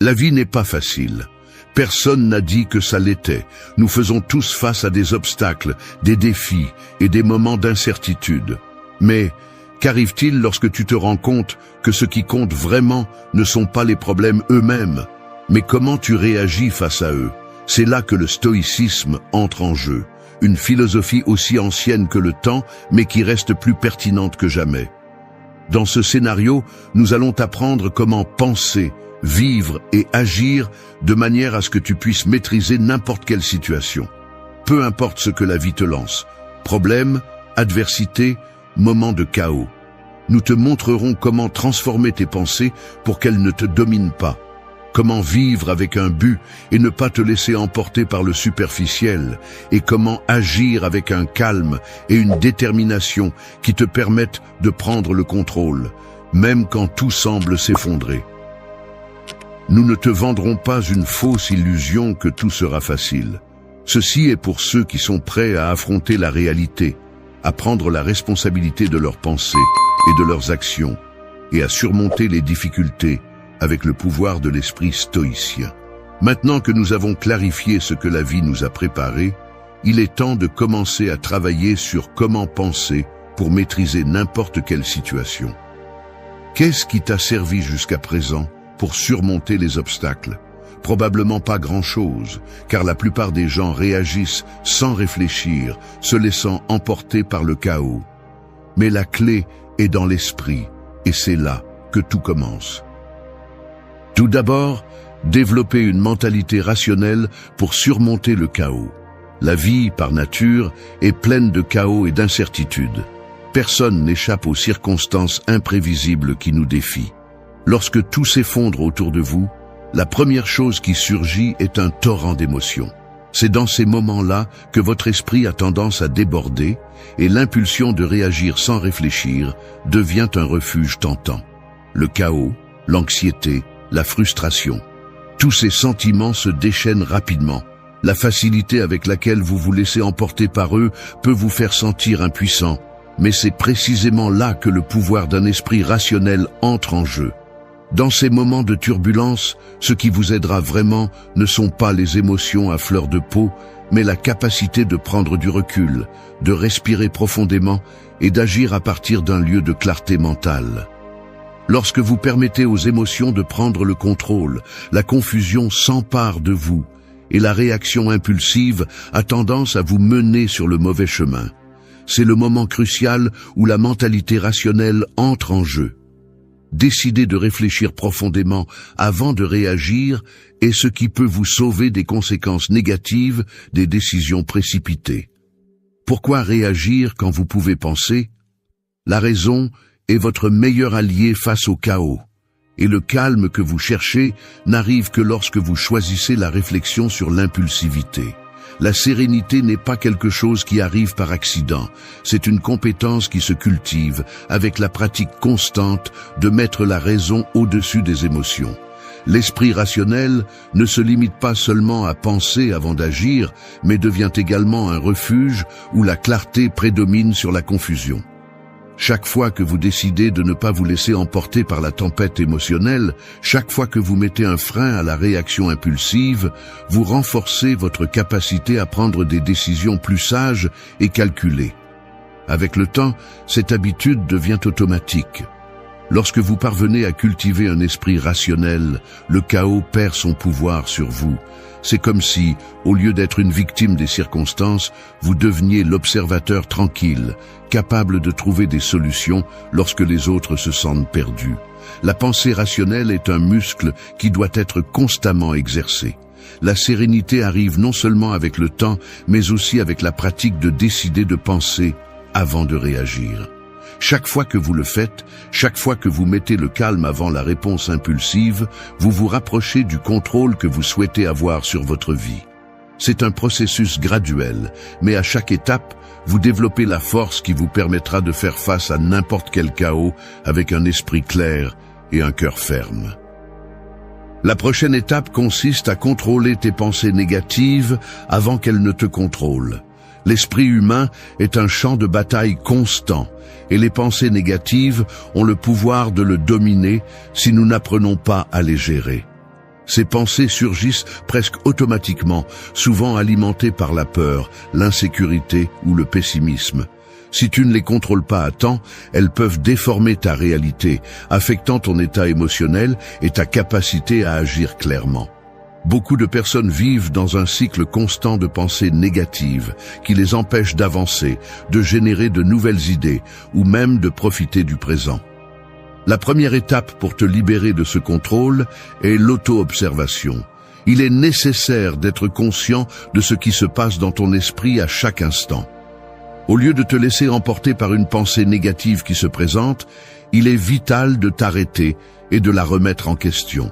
La vie n'est pas facile. Personne n'a dit que ça l'était. Nous faisons tous face à des obstacles, des défis et des moments d'incertitude. Mais qu'arrive-t-il lorsque tu te rends compte que ce qui compte vraiment ne sont pas les problèmes eux-mêmes, mais comment tu réagis face à eux? C'est là que le stoïcisme entre en jeu, une philosophie aussi ancienne que le temps, mais qui reste plus pertinente que jamais. Dans ce scénario, nous allons t'apprendre comment penser, vivre et agir de manière à ce que tu puisses maîtriser n'importe quelle situation. Peu importe ce que la vie te lance, problème, adversité, moment de chaos. Nous te montrerons comment transformer tes pensées pour qu'elles ne te dominent pas. Comment vivre avec un but et ne pas te laisser emporter par le superficiel, et comment agir avec un calme et une détermination qui te permettent de prendre le contrôle, même quand tout semble s'effondrer. Nous ne te vendrons pas une fausse illusion que tout sera facile. Ceci est pour ceux qui sont prêts à affronter la réalité, à prendre la responsabilité de leurs pensées et de leurs actions, et à surmonter les difficultés avec le pouvoir de l'esprit stoïcien. Maintenant que nous avons clarifié ce que la vie nous a préparé, il est temps de commencer à travailler sur comment penser pour maîtriser n'importe quelle situation. Qu'est-ce qui t'a servi jusqu'à présent pour surmonter les obstacles? Probablement pas grand-chose, car la plupart des gens réagissent sans réfléchir, se laissant emporter par le chaos. Mais la clé est dans l'esprit, et c'est là que tout commence. Tout d'abord, développer une mentalité rationnelle pour surmonter le chaos. La vie, par nature, est pleine de chaos et d'incertitudes. Personne n'échappe aux circonstances imprévisibles qui nous défient. Lorsque tout s'effondre autour de vous, la première chose qui surgit est un torrent d'émotions. C'est dans ces moments-là que votre esprit a tendance à déborder et l'impulsion de réagir sans réfléchir devient un refuge tentant. Le chaos, l'anxiété, la frustration. Tous ces sentiments se déchaînent rapidement. La facilité avec laquelle vous vous laissez emporter par eux peut vous faire sentir impuissant, mais c'est précisément là que le pouvoir d'un esprit rationnel entre en jeu. Dans ces moments de turbulence, ce qui vous aidera vraiment ne sont pas les émotions à fleur de peau, mais la capacité de prendre du recul, de respirer profondément et d'agir à partir d'un lieu de clarté mentale. Lorsque vous permettez aux émotions de prendre le contrôle, la confusion s'empare de vous et la réaction impulsive a tendance à vous mener sur le mauvais chemin. C'est le moment crucial où la mentalité rationnelle entre en jeu. Décider de réfléchir profondément avant de réagir est ce qui peut vous sauver des conséquences négatives des décisions précipitées. Pourquoi réagir quand vous pouvez penser? La raison est votre meilleur allié face au chaos. Et le calme que vous cherchez n'arrive que lorsque vous choisissez la réflexion sur l'impulsivité. La sérénité n'est pas quelque chose qui arrive par accident, c'est une compétence qui se cultive avec la pratique constante de mettre la raison au-dessus des émotions. L'esprit rationnel ne se limite pas seulement à penser avant d'agir, mais devient également un refuge où la clarté prédomine sur la confusion. Chaque fois que vous décidez de ne pas vous laisser emporter par la tempête émotionnelle, chaque fois que vous mettez un frein à la réaction impulsive, vous renforcez votre capacité à prendre des décisions plus sages et calculées. Avec le temps, cette habitude devient automatique. Lorsque vous parvenez à cultiver un esprit rationnel, le chaos perd son pouvoir sur vous. C'est comme si, au lieu d'être une victime des circonstances, vous deveniez l'observateur tranquille, capable de trouver des solutions lorsque les autres se sentent perdus. La pensée rationnelle est un muscle qui doit être constamment exercé. La sérénité arrive non seulement avec le temps, mais aussi avec la pratique de décider de penser avant de réagir. Chaque fois que vous le faites, chaque fois que vous mettez le calme avant la réponse impulsive, vous vous rapprochez du contrôle que vous souhaitez avoir sur votre vie. C'est un processus graduel, mais à chaque étape, vous développez la force qui vous permettra de faire face à n'importe quel chaos avec un esprit clair et un cœur ferme. La prochaine étape consiste à contrôler tes pensées négatives avant qu'elles ne te contrôlent. L'esprit humain est un champ de bataille constant, et les pensées négatives ont le pouvoir de le dominer si nous n'apprenons pas à les gérer. Ces pensées surgissent presque automatiquement, souvent alimentées par la peur, l'insécurité ou le pessimisme. Si tu ne les contrôles pas à temps, elles peuvent déformer ta réalité, affectant ton état émotionnel et ta capacité à agir clairement. Beaucoup de personnes vivent dans un cycle constant de pensées négatives qui les empêchent d'avancer, de générer de nouvelles idées ou même de profiter du présent. La première étape pour te libérer de ce contrôle est l'auto-observation. Il est nécessaire d'être conscient de ce qui se passe dans ton esprit à chaque instant. Au lieu de te laisser emporter par une pensée négative qui se présente, il est vital de t'arrêter et de la remettre en question.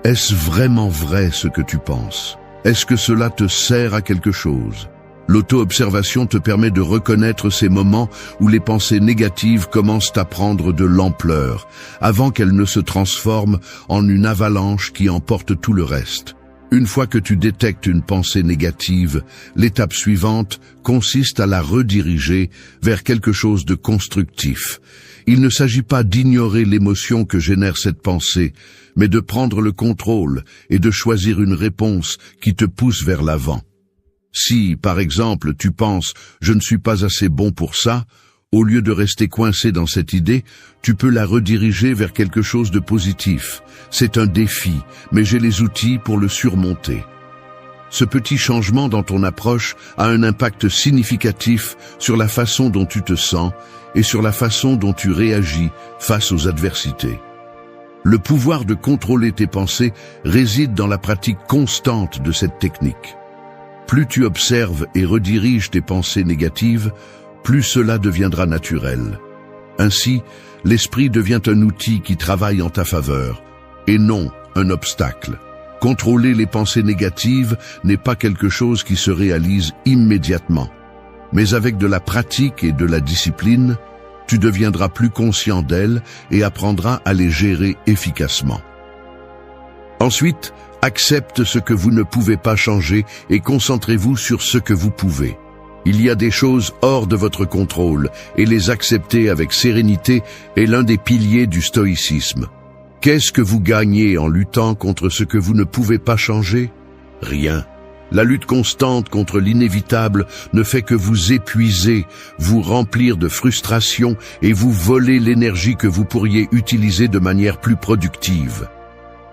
Est-ce vraiment vrai ce que tu penses? Est-ce que cela te sert à quelque chose? L'auto-observation te permet de reconnaître ces moments où les pensées négatives commencent à prendre de l'ampleur, avant qu'elles ne se transforment en une avalanche qui emporte tout le reste. Une fois que tu détectes une pensée négative, l'étape suivante consiste à la rediriger vers quelque chose de constructif. Il ne s'agit pas d'ignorer l'émotion que génère cette pensée, mais de prendre le contrôle et de choisir une réponse qui te pousse vers l'avant. Si, par exemple, tu penses « je ne suis pas assez bon pour ça », au lieu de rester coincé dans cette idée, tu peux la rediriger vers quelque chose de positif. C'est un défi, mais j'ai les outils pour le surmonter. Ce petit changement dans ton approche a un impact significatif sur la façon dont tu te sens et sur la façon dont tu réagis face aux adversités. Le pouvoir de contrôler tes pensées réside dans la pratique constante de cette technique. Plus tu observes et rediriges tes pensées négatives, plus cela deviendra naturel. Ainsi, l'esprit devient un outil qui travaille en ta faveur, et non un obstacle. Contrôler les pensées négatives n'est pas quelque chose qui se réalise immédiatement. Mais avec de la pratique et de la discipline, tu deviendras plus conscient d'elles et apprendras à les gérer efficacement. Ensuite, accepte ce que vous ne pouvez pas changer et concentrez-vous sur ce que vous pouvez. Il y a des choses hors de votre contrôle et les accepter avec sérénité est l'un des piliers du stoïcisme. Qu'est-ce que vous gagnez en luttant contre ce que vous ne pouvez pas changer? Rien. La lutte constante contre l'inévitable ne fait que vous épuiser, vous remplir de frustration et vous voler l'énergie que vous pourriez utiliser de manière plus productive.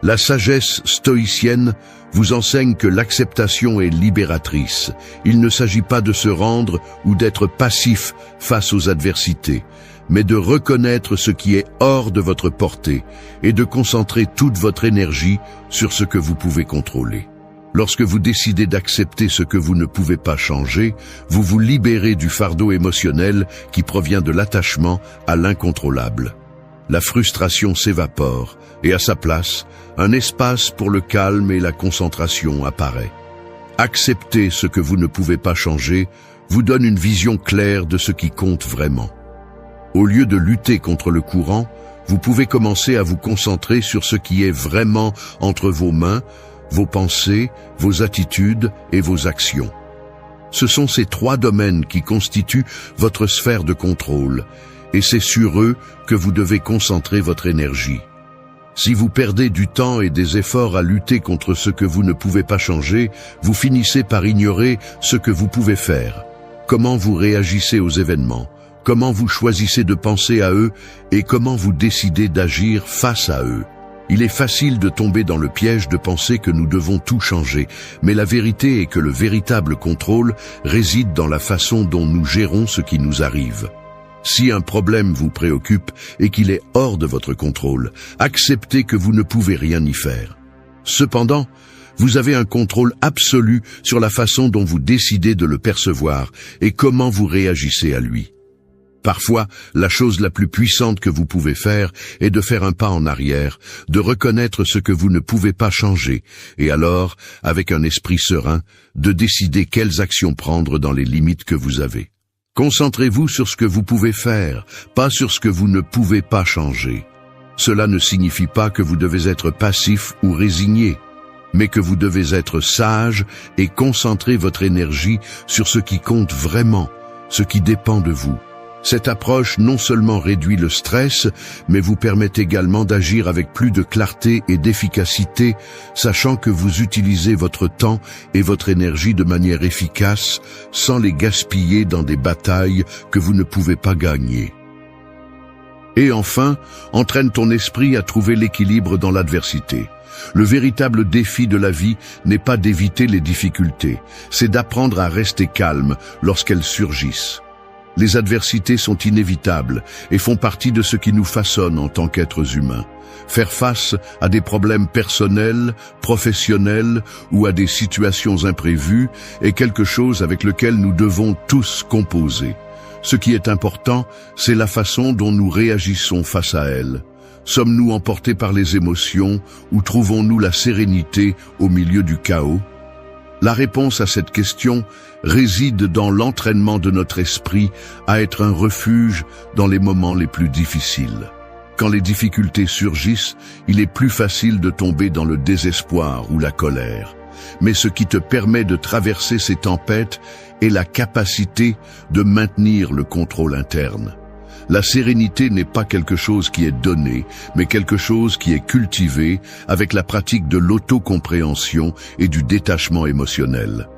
La sagesse stoïcienne vous enseigne que l'acceptation est libératrice. Il ne s'agit pas de se rendre ou d'être passif face aux adversités, mais de reconnaître ce qui est hors de votre portée et de concentrer toute votre énergie sur ce que vous pouvez contrôler. Lorsque vous décidez d'accepter ce que vous ne pouvez pas changer, vous vous libérez du fardeau émotionnel qui provient de l'attachement à l'incontrôlable. La frustration s'évapore et à sa place, un espace pour le calme et la concentration apparaît. Accepter ce que vous ne pouvez pas changer vous donne une vision claire de ce qui compte vraiment. Au lieu de lutter contre le courant, vous pouvez commencer à vous concentrer sur ce qui est vraiment entre vos mains, vos pensées, vos attitudes et vos actions. Ce sont ces trois domaines qui constituent votre sphère de contrôle, et c'est sur eux que vous devez concentrer votre énergie. Si vous perdez du temps et des efforts à lutter contre ce que vous ne pouvez pas changer, vous finissez par ignorer ce que vous pouvez faire. Comment vous réagissez aux événements, comment vous choisissez de penser à eux et comment vous décidez d'agir face à eux. Il est facile de tomber dans le piège de penser que nous devons tout changer, mais la vérité est que le véritable contrôle réside dans la façon dont nous gérons ce qui nous arrive. Si un problème vous préoccupe et qu'il est hors de votre contrôle, acceptez que vous ne pouvez rien y faire. Cependant, vous avez un contrôle absolu sur la façon dont vous décidez de le percevoir et comment vous réagissez à lui. Parfois, la chose la plus puissante que vous pouvez faire est de faire un pas en arrière, de reconnaître ce que vous ne pouvez pas changer, et alors, avec un esprit serein, de décider quelles actions prendre dans les limites que vous avez. Concentrez-vous sur ce que vous pouvez faire, pas sur ce que vous ne pouvez pas changer. Cela ne signifie pas que vous devez être passif ou résigné, mais que vous devez être sage et concentrer votre énergie sur ce qui compte vraiment, ce qui dépend de vous. Cette approche non seulement réduit le stress, mais vous permet également d'agir avec plus de clarté et d'efficacité, sachant que vous utilisez votre temps et votre énergie de manière efficace, sans les gaspiller dans des batailles que vous ne pouvez pas gagner. Et enfin, entraîne ton esprit à trouver l'équilibre dans l'adversité. Le véritable défi de la vie n'est pas d'éviter les difficultés, c'est d'apprendre à rester calme lorsqu'elles surgissent. Les adversités sont inévitables et font partie de ce qui nous façonne en tant qu'êtres humains. Faire face à des problèmes personnels, professionnels ou à des situations imprévues est quelque chose avec lequel nous devons tous composer. Ce qui est important, c'est la façon dont nous réagissons face à elles. Sommes-nous emportés par les émotions ou trouvons-nous la sérénité au milieu du chaos ? La réponse à cette question réside dans l'entraînement de notre esprit à être un refuge dans les moments les plus difficiles. Quand les difficultés surgissent, il est plus facile de tomber dans le désespoir ou la colère. Mais ce qui te permet de traverser ces tempêtes est la capacité de maintenir le contrôle interne. La sérénité n'est pas quelque chose qui est donné, mais quelque chose qui est cultivé avec la pratique de l'autocompréhension et du détachement émotionnel.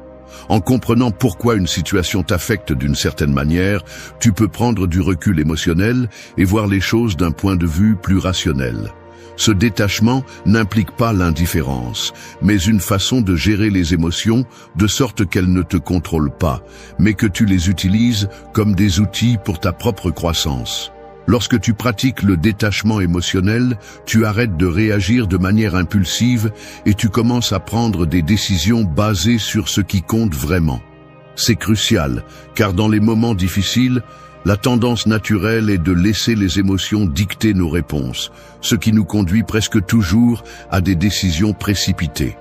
En comprenant pourquoi une situation t'affecte d'une certaine manière, tu peux prendre du recul émotionnel et voir les choses d'un point de vue plus rationnel. Ce détachement n'implique pas l'indifférence, mais une façon de gérer les émotions de sorte qu'elles ne te contrôlent pas, mais que tu les utilises comme des outils pour ta propre croissance. Lorsque tu pratiques le détachement émotionnel, tu arrêtes de réagir de manière impulsive et tu commences à prendre des décisions basées sur ce qui compte vraiment. C'est crucial, car dans les moments difficiles, la tendance naturelle est de laisser les émotions dicter nos réponses, ce qui nous conduit presque toujours à des décisions précipitées.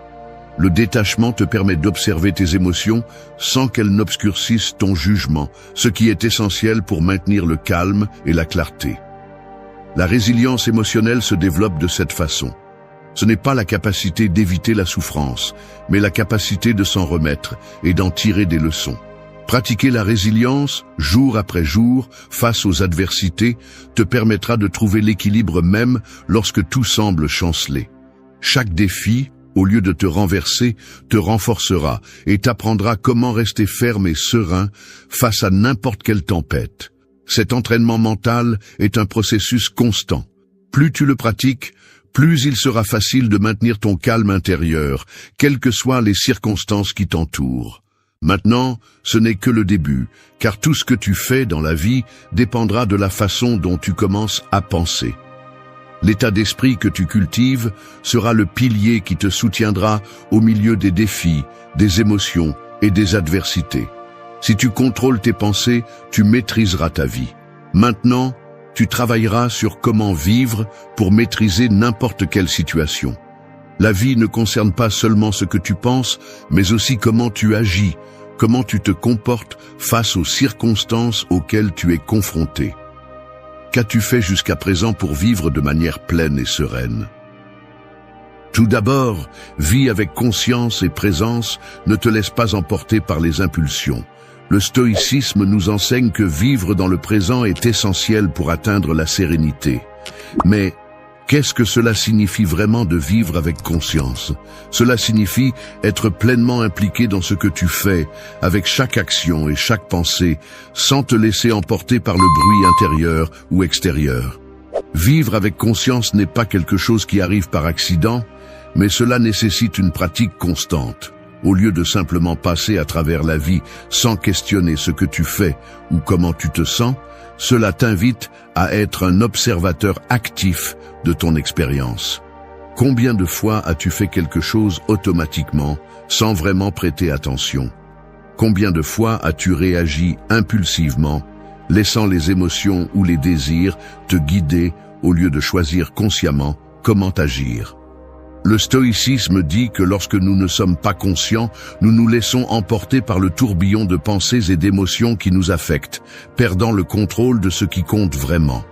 Le détachement te permet d'observer tes émotions sans qu'elles n'obscurcissent ton jugement, ce qui est essentiel pour maintenir le calme et la clarté. La résilience émotionnelle se développe de cette façon. Ce n'est pas la capacité d'éviter la souffrance, mais la capacité de s'en remettre et d'en tirer des leçons. Pratiquer la résilience, jour après jour, face aux adversités, te permettra de trouver l'équilibre même lorsque tout semble chanceler. Chaque défi, au lieu de te renverser, te renforcera et t'apprendra comment rester ferme et serein face à n'importe quelle tempête. Cet entraînement mental est un processus constant. Plus tu le pratiques, plus il sera facile de maintenir ton calme intérieur, quelles que soient les circonstances qui t'entourent. Maintenant, ce n'est que le début, car tout ce que tu fais dans la vie dépendra de la façon dont tu commences à penser. L'état d'esprit que tu cultives sera le pilier qui te soutiendra au milieu des défis, des émotions et des adversités. Si tu contrôles tes pensées, tu maîtriseras ta vie. Maintenant, tu travailleras sur comment vivre pour maîtriser n'importe quelle situation. La vie ne concerne pas seulement ce que tu penses, mais aussi comment tu agis, comment tu te comportes face aux circonstances auxquelles tu es confronté. Qu'as-tu fait jusqu'à présent pour vivre de manière pleine et sereine ? Tout d'abord, vis avec conscience et présence, ne te laisse pas emporter par les impulsions. Le stoïcisme nous enseigne que vivre dans le présent est essentiel pour atteindre la sérénité. Mais qu'est-ce que cela signifie vraiment de vivre avec conscience ? Cela signifie être pleinement impliqué dans ce que tu fais, avec chaque action et chaque pensée, sans te laisser emporter par le bruit intérieur ou extérieur. Vivre avec conscience n'est pas quelque chose qui arrive par accident, mais cela nécessite une pratique constante. Au lieu de simplement passer à travers la vie sans questionner ce que tu fais ou comment tu te sens, cela t'invite à être un observateur actif de ton expérience. Combien de fois as-tu fait quelque chose automatiquement, sans vraiment prêter attention ? Combien de fois as-tu réagi impulsivement, laissant les émotions ou les désirs te guider au lieu de choisir consciemment comment agir ? Le stoïcisme dit que lorsque nous ne sommes pas conscients, nous nous laissons emporter par le tourbillon de pensées et d'émotions qui nous affectent, perdant le contrôle de ce qui compte vraiment.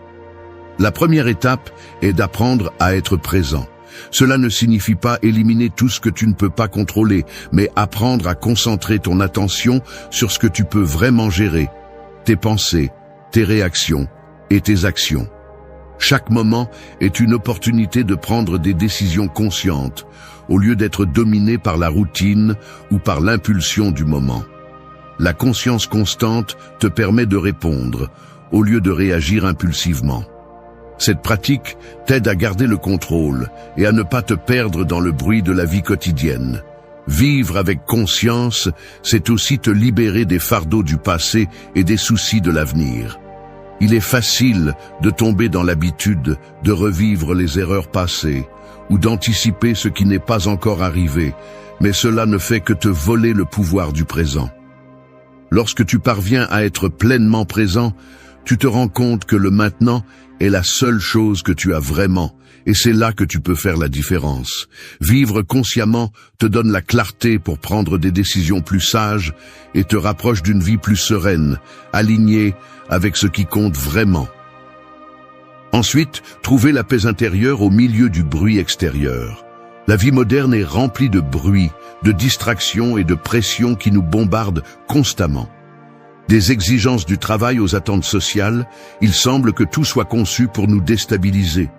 La première étape est d'apprendre à être présent. Cela ne signifie pas éliminer tout ce que tu ne peux pas contrôler, mais apprendre à concentrer ton attention sur ce que tu peux vraiment gérer, tes pensées, tes réactions et tes actions. Chaque moment est une opportunité de prendre des décisions conscientes, au lieu d'être dominé par la routine ou par l'impulsion du moment. La conscience constante te permet de répondre, au lieu de réagir impulsivement. Cette pratique t'aide à garder le contrôle et à ne pas te perdre dans le bruit de la vie quotidienne. Vivre avec conscience, c'est aussi te libérer des fardeaux du passé et des soucis de l'avenir. Il est facile de tomber dans l'habitude de revivre les erreurs passées ou d'anticiper ce qui n'est pas encore arrivé, mais cela ne fait que te voler le pouvoir du présent. Lorsque tu parviens à être pleinement présent, tu te rends compte que le maintenant est la seule chose que tu as vraiment, et c'est là que tu peux faire la différence. Vivre consciemment te donne la clarté pour prendre des décisions plus sages et te rapproche d'une vie plus sereine, alignée avec ce qui compte vraiment. Ensuite, trouver la paix intérieure au milieu du bruit extérieur. La vie moderne est remplie de bruit, de distractions et de pressions qui nous bombardent constamment. Des exigences du travail aux attentes sociales, il semble que tout soit conçu pour nous déstabiliser.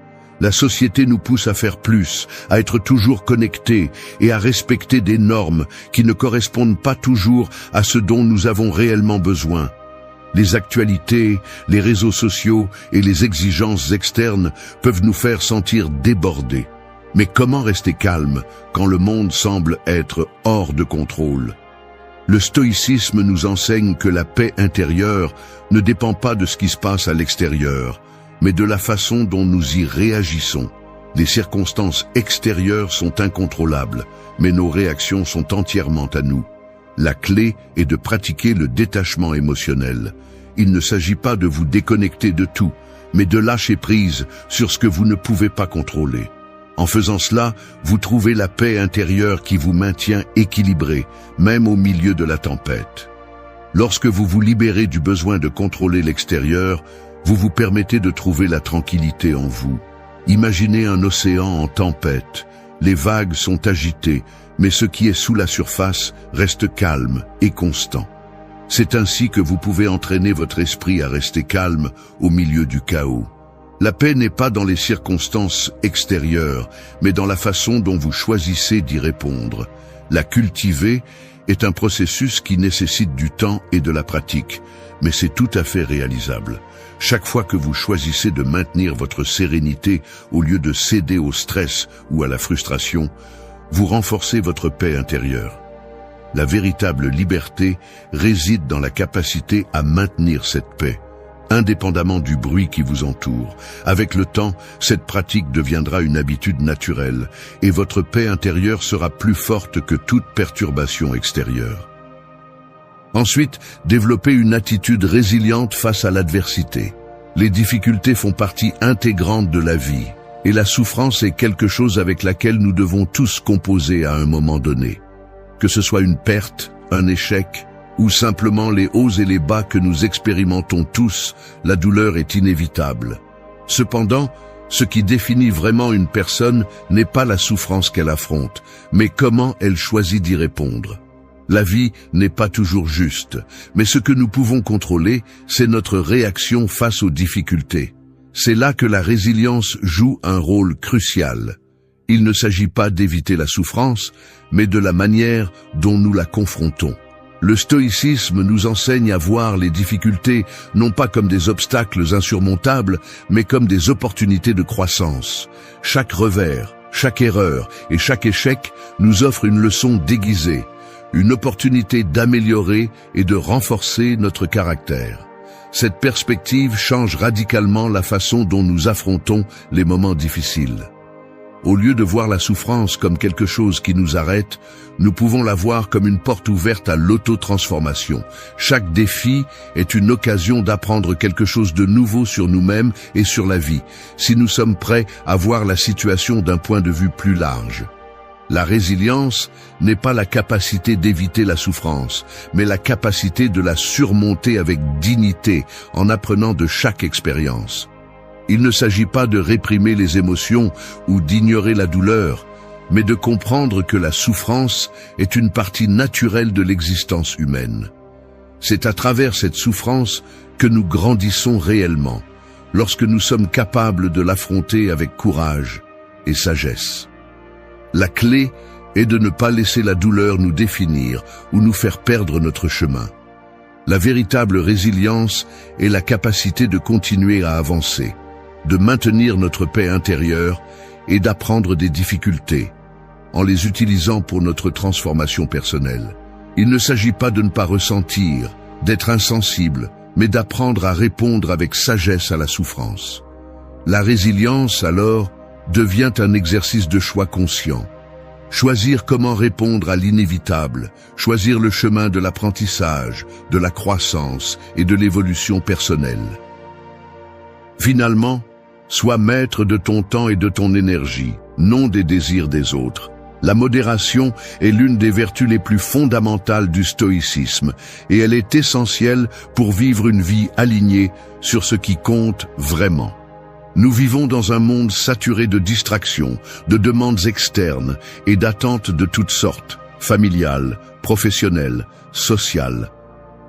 La société nous pousse à faire plus, à être toujours connectés et à respecter des normes qui ne correspondent pas toujours à ce dont nous avons réellement besoin. Les actualités, les réseaux sociaux et les exigences externes peuvent nous faire sentir débordés. Mais comment rester calme quand le monde semble être hors de contrôle? Le stoïcisme nous enseigne que la paix intérieure ne dépend pas de ce qui se passe à l'extérieur, mais de la façon dont nous y réagissons. Les circonstances extérieures sont incontrôlables, mais nos réactions sont entièrement à nous. La clé est de pratiquer le détachement émotionnel. Il ne s'agit pas de vous déconnecter de tout, mais de lâcher prise sur ce que vous ne pouvez pas contrôler. En faisant cela, vous trouvez la paix intérieure qui vous maintient équilibré, même au milieu de la tempête. Lorsque vous vous libérez du besoin de contrôler l'extérieur, vous vous permettez de trouver la tranquillité en vous. Imaginez un océan en tempête. Les vagues sont agitées, mais ce qui est sous la surface reste calme et constant. C'est ainsi que vous pouvez entraîner votre esprit à rester calme au milieu du chaos. La paix n'est pas dans les circonstances extérieures, mais dans la façon dont vous choisissez d'y répondre. La cultiver est un processus qui nécessite du temps et de la pratique, mais c'est tout à fait réalisable. Chaque fois que vous choisissez de maintenir votre sérénité au lieu de céder au stress ou à la frustration, vous renforcez votre paix intérieure. La véritable liberté réside dans la capacité à maintenir cette paix, indépendamment du bruit qui vous entoure. Avec le temps, cette pratique deviendra une habitude naturelle et votre paix intérieure sera plus forte que toute perturbation extérieure. Ensuite, développez une attitude résiliente face à l'adversité. Les difficultés font partie intégrante de la vie, et la souffrance est quelque chose avec laquelle nous devons tous composer à un moment donné. Que ce soit une perte, un échec, ou simplement les hauts et les bas que nous expérimentons tous, la douleur est inévitable. Cependant, ce qui définit vraiment une personne n'est pas la souffrance qu'elle affronte, mais comment elle choisit d'y répondre. La vie n'est pas toujours juste, mais ce que nous pouvons contrôler, c'est notre réaction face aux difficultés. C'est là que la résilience joue un rôle crucial. Il ne s'agit pas d'éviter la souffrance, mais de la manière dont nous la confrontons. Le stoïcisme nous enseigne à voir les difficultés non pas comme des obstacles insurmontables, mais comme des opportunités de croissance. Chaque revers, chaque erreur et chaque échec nous offre une leçon déguisée, une opportunité d'améliorer et de renforcer notre caractère. Cette perspective change radicalement la façon dont nous affrontons les moments difficiles. Au lieu de voir la souffrance comme quelque chose qui nous arrête, nous pouvons la voir comme une porte ouverte à l'auto-transformation. Chaque défi est une occasion d'apprendre quelque chose de nouveau sur nous-mêmes et sur la vie, si nous sommes prêts à voir la situation d'un point de vue plus large. La résilience n'est pas la capacité d'éviter la souffrance, mais la capacité de la surmonter avec dignité en apprenant de chaque expérience. Il ne s'agit pas de réprimer les émotions ou d'ignorer la douleur, mais de comprendre que la souffrance est une partie naturelle de l'existence humaine. C'est à travers cette souffrance que nous grandissons réellement, lorsque nous sommes capables de l'affronter avec courage et sagesse. La clé est de ne pas laisser la douleur nous définir ou nous faire perdre notre chemin. La véritable résilience est la capacité de continuer à avancer, de maintenir notre paix intérieure et d'apprendre des difficultés, en les utilisant pour notre transformation personnelle. Il ne s'agit pas de ne pas ressentir, d'être insensible, mais d'apprendre à répondre avec sagesse à la souffrance. La résilience, alors, devient un exercice de choix conscient. Choisir comment répondre à l'inévitable, choisir le chemin de l'apprentissage, de la croissance et de l'évolution personnelle. Finalement, sois maître de ton temps et de ton énergie, non des désirs des autres. La modération est l'une des vertus les plus fondamentales du stoïcisme et elle est essentielle pour vivre une vie alignée sur ce qui compte vraiment. Nous vivons dans un monde saturé de distractions, de demandes externes et d'attentes de toutes sortes, familiales, professionnelles, sociales.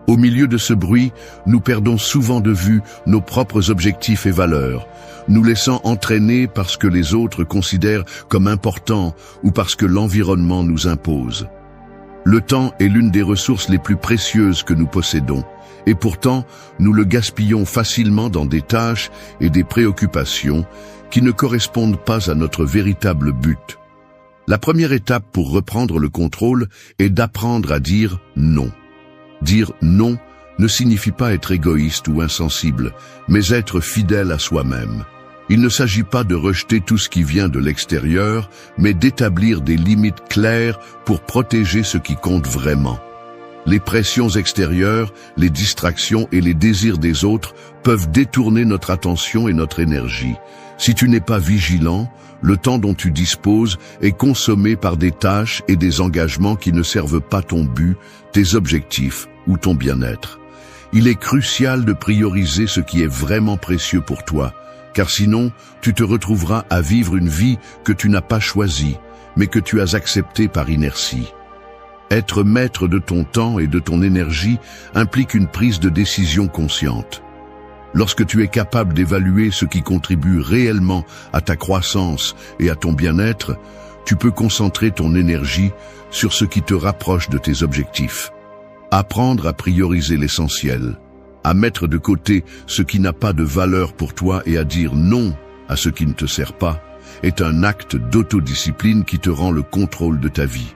Au milieu de ce bruit, nous perdons souvent de vue nos propres objectifs et valeurs, nous laissant entraîner par ce que les autres considèrent comme important ou parce que l'environnement nous impose. Le temps est l'une des ressources les plus précieuses que nous possédons, et pourtant nous le gaspillons facilement dans des tâches et des préoccupations qui ne correspondent pas à notre véritable but. La première étape pour reprendre le contrôle est d'apprendre à dire non. Dire non ne signifie pas être égoïste ou insensible, mais être fidèle à soi-même. Il ne s'agit pas de rejeter tout ce qui vient de l'extérieur, mais d'établir des limites claires pour protéger ce qui compte vraiment. Les pressions extérieures, les distractions et les désirs des autres peuvent détourner notre attention et notre énergie. Si tu n'es pas vigilant, le temps dont tu disposes est consommé par des tâches et des engagements qui ne servent pas ton but, tes objectifs ou ton bien-être. Il est crucial de prioriser ce qui est vraiment précieux pour toi, car sinon, tu te retrouveras à vivre une vie que tu n'as pas choisie, mais que tu as acceptée par inertie. Être maître de ton temps et de ton énergie implique une prise de décision consciente. Lorsque tu es capable d'évaluer ce qui contribue réellement à ta croissance et à ton bien-être, tu peux concentrer ton énergie sur ce qui te rapproche de tes objectifs. Apprendre à prioriser l'essentiel, à mettre de côté ce qui n'a pas de valeur pour toi et à dire non à ce qui ne te sert pas, est un acte d'autodiscipline qui te rend le contrôle de ta vie.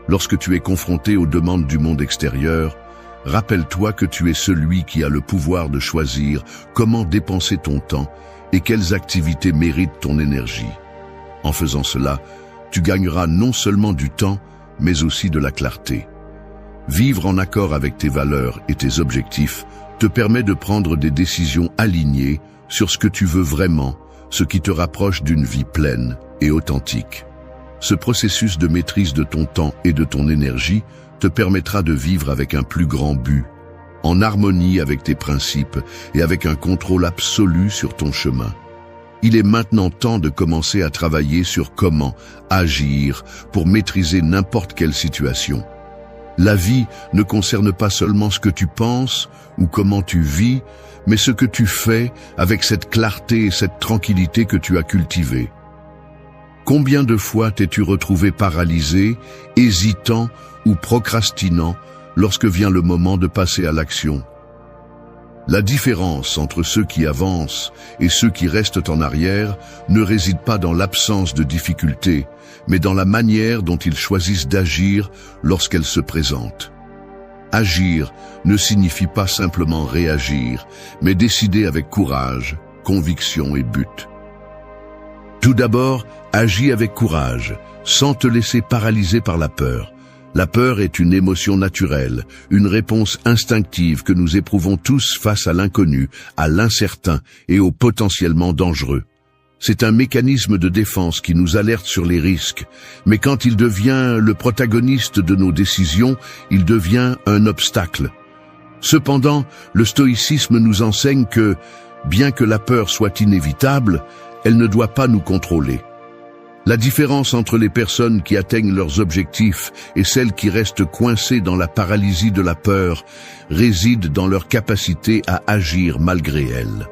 Lorsque tu es confronté aux demandes du monde extérieur, rappelle-toi que tu es celui qui a le pouvoir de choisir comment dépenser ton temps et quelles activités méritent ton énergie. En faisant cela, tu gagneras non seulement du temps, mais aussi de la clarté. Vivre en accord avec tes valeurs et tes objectifs te permet de prendre des décisions alignées sur ce que tu veux vraiment, ce qui te rapproche d'une vie pleine et authentique. Ce processus de maîtrise de ton temps et de ton énergie te permettra de vivre avec un plus grand but, en harmonie avec tes principes et avec un contrôle absolu sur ton chemin. Il est maintenant temps de commencer à travailler sur comment agir pour maîtriser n'importe quelle situation. La vie ne concerne pas seulement ce que tu penses ou comment tu vis, mais ce que tu fais avec cette clarté et cette tranquillité que tu as cultivées. Combien de fois t'es-tu retrouvé paralysé, hésitant ou procrastinant lorsque vient le moment de passer à l'action? La différence entre ceux qui avancent et ceux qui restent en arrière ne réside pas dans l'absence de difficultés, mais dans la manière dont ils choisissent d'agir lorsqu'elles se présentent. Agir ne signifie pas simplement réagir, mais décider avec courage, conviction et but. Tout d'abord, agis avec courage, sans te laisser paralyser par la peur. La peur est une émotion naturelle, une réponse instinctive que nous éprouvons tous face à l'inconnu, à l'incertain et au potentiellement dangereux. C'est un mécanisme de défense qui nous alerte sur les risques, mais quand il devient le protagoniste de nos décisions, il devient un obstacle. Cependant, le stoïcisme nous enseigne que, bien que la peur soit inévitable, elle ne doit pas nous contrôler. La différence entre les personnes qui atteignent leurs objectifs et celles qui restent coincées dans la paralysie de la peur réside dans leur capacité à agir malgré elle.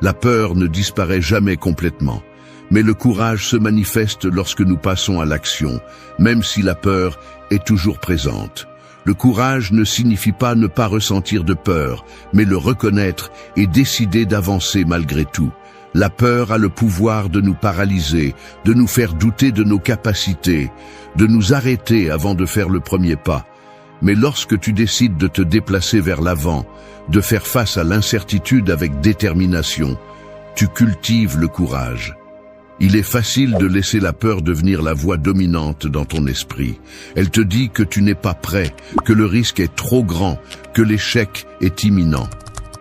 La peur ne disparaît jamais complètement, mais le courage se manifeste lorsque nous passons à l'action, même si la peur est toujours présente. Le courage ne signifie pas ne pas ressentir de peur, mais le reconnaître et décider d'avancer malgré tout. La peur a le pouvoir de nous paralyser, de nous faire douter de nos capacités, de nous arrêter avant de faire le premier pas. Mais lorsque tu décides de te déplacer vers l'avant, de faire face à l'incertitude avec détermination, tu cultives le courage. Il est facile de laisser la peur devenir la voix dominante dans ton esprit. Elle te dit que tu n'es pas prêt, que le risque est trop grand, que l'échec est imminent.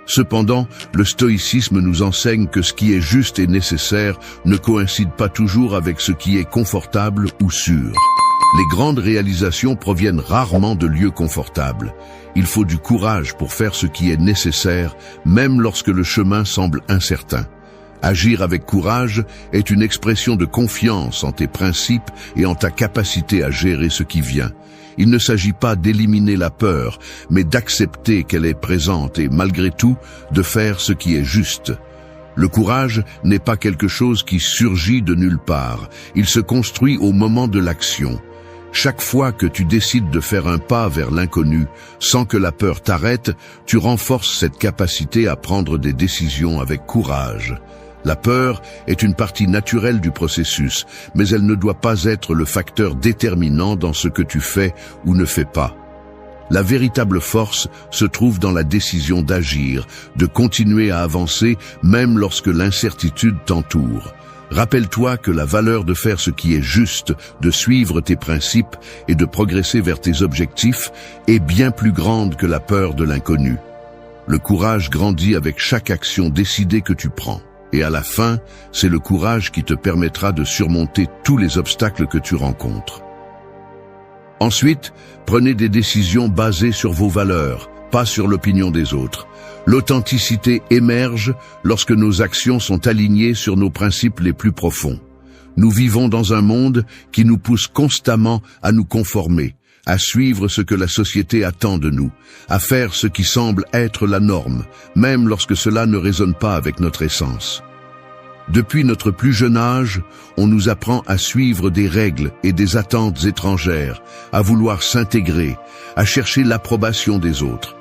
Cependant, le stoïcisme nous enseigne que ce qui est juste et nécessaire ne coïncide pas toujours avec ce qui est confortable ou sûr. Les grandes réalisations proviennent rarement de lieux confortables. Il faut du courage pour faire ce qui est nécessaire, même lorsque le chemin semble incertain. Agir avec courage est une expression de confiance en tes principes et en ta capacité à gérer ce qui vient. Il ne s'agit pas d'éliminer la peur, mais d'accepter qu'elle est présente et, malgré tout, de faire ce qui est juste. Le courage n'est pas quelque chose qui surgit de nulle part. Il se construit au moment de l'action. Chaque fois que tu décides de faire un pas vers l'inconnu, sans que la peur t'arrête, tu renforces cette capacité à prendre des décisions avec courage. La peur est une partie naturelle du processus, mais elle ne doit pas être le facteur déterminant dans ce que tu fais ou ne fais pas. La véritable force se trouve dans la décision d'agir, de continuer à avancer même lorsque l'incertitude t'entoure. Rappelle-toi que la valeur de faire ce qui est juste, de suivre tes principes et de progresser vers tes objectifs est bien plus grande que la peur de l'inconnu. Le courage grandit avec chaque action décidée que tu prends. Et à la fin, c'est le courage qui te permettra de surmonter tous les obstacles que tu rencontres. Ensuite, prenez des décisions basées sur vos valeurs, pas sur l'opinion des autres. L'authenticité émerge lorsque nos actions sont alignées sur nos principes les plus profonds. Nous vivons dans un monde qui nous pousse constamment à nous conformer, à suivre ce que la société attend de nous, à faire ce qui semble être la norme, même lorsque cela ne résonne pas avec notre essence. Depuis notre plus jeune âge, on nous apprend à suivre des règles et des attentes étrangères, à vouloir s'intégrer, à chercher l'approbation des autres.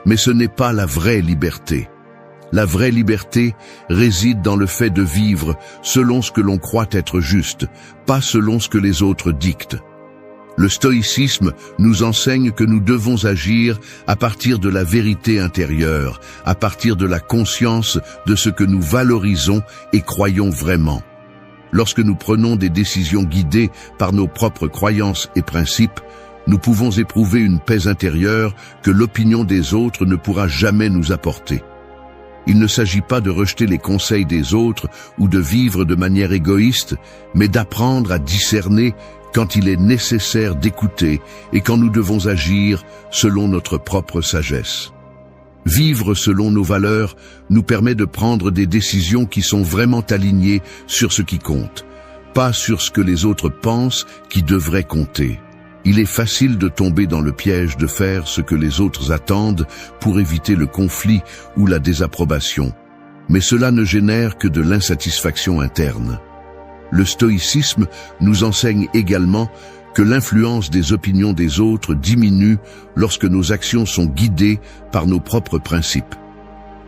Mais ce n'est pas la vraie liberté. La vraie liberté réside dans le fait de vivre selon ce que l'on croit être juste, pas selon ce que les autres dictent. Le stoïcisme nous enseigne que nous devons agir à partir de la vérité intérieure, à partir de la conscience de ce que nous valorisons et croyons vraiment. Lorsque nous prenons des décisions guidées par nos propres croyances et principes, nous pouvons éprouver une paix intérieure que l'opinion des autres ne pourra jamais nous apporter. Il ne s'agit pas de rejeter les conseils des autres ou de vivre de manière égoïste, mais d'apprendre à discerner quand il est nécessaire d'écouter et quand nous devons agir selon notre propre sagesse. Vivre selon nos valeurs nous permet de prendre des décisions qui sont vraiment alignées sur ce qui compte, pas sur ce que les autres pensent qui devrait compter. Il est facile de tomber dans le piège de faire ce que les autres attendent pour éviter le conflit ou la désapprobation, mais cela ne génère que de l'insatisfaction interne. Le stoïcisme nous enseigne également que l'influence des opinions des autres diminue lorsque nos actions sont guidées par nos propres principes.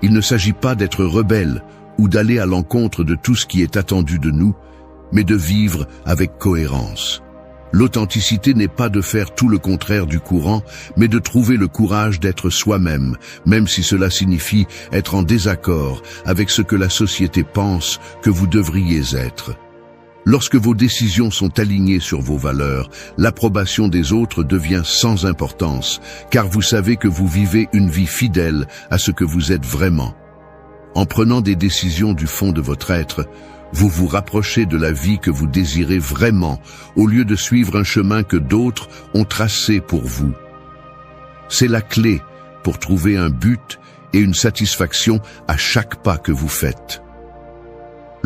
Il ne s'agit pas d'être rebelle ou d'aller à l'encontre de tout ce qui est attendu de nous, mais de vivre avec cohérence. L'authenticité n'est pas de faire tout le contraire du courant, mais de trouver le courage d'être soi-même, même si cela signifie être en désaccord avec ce que la société pense que vous devriez être. Lorsque vos décisions sont alignées sur vos valeurs, l'approbation des autres devient sans importance, car vous savez que vous vivez une vie fidèle à ce que vous êtes vraiment. En prenant des décisions du fond de votre être, vous vous rapprochez de la vie que vous désirez vraiment, au lieu de suivre un chemin que d'autres ont tracé pour vous. C'est la clé pour trouver un but et une satisfaction à chaque pas que vous faites.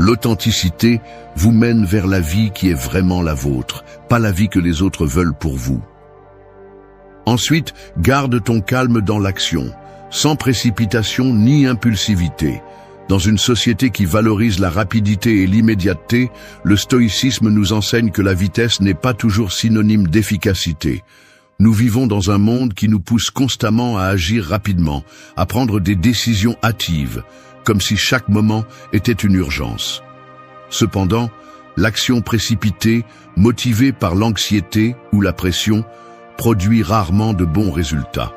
L'authenticité vous mène vers la vie qui est vraiment la vôtre, pas la vie que les autres veulent pour vous. Ensuite, garde ton calme dans l'action, sans précipitation ni impulsivité. Dans une société qui valorise la rapidité et l'immédiateté, le stoïcisme nous enseigne que la vitesse n'est pas toujours synonyme d'efficacité. Nous vivons dans un monde qui nous pousse constamment à agir rapidement, à prendre des décisions hâtives, comme si chaque moment était une urgence. Cependant, l'action précipitée, motivée par l'anxiété ou la pression, produit rarement de bons résultats.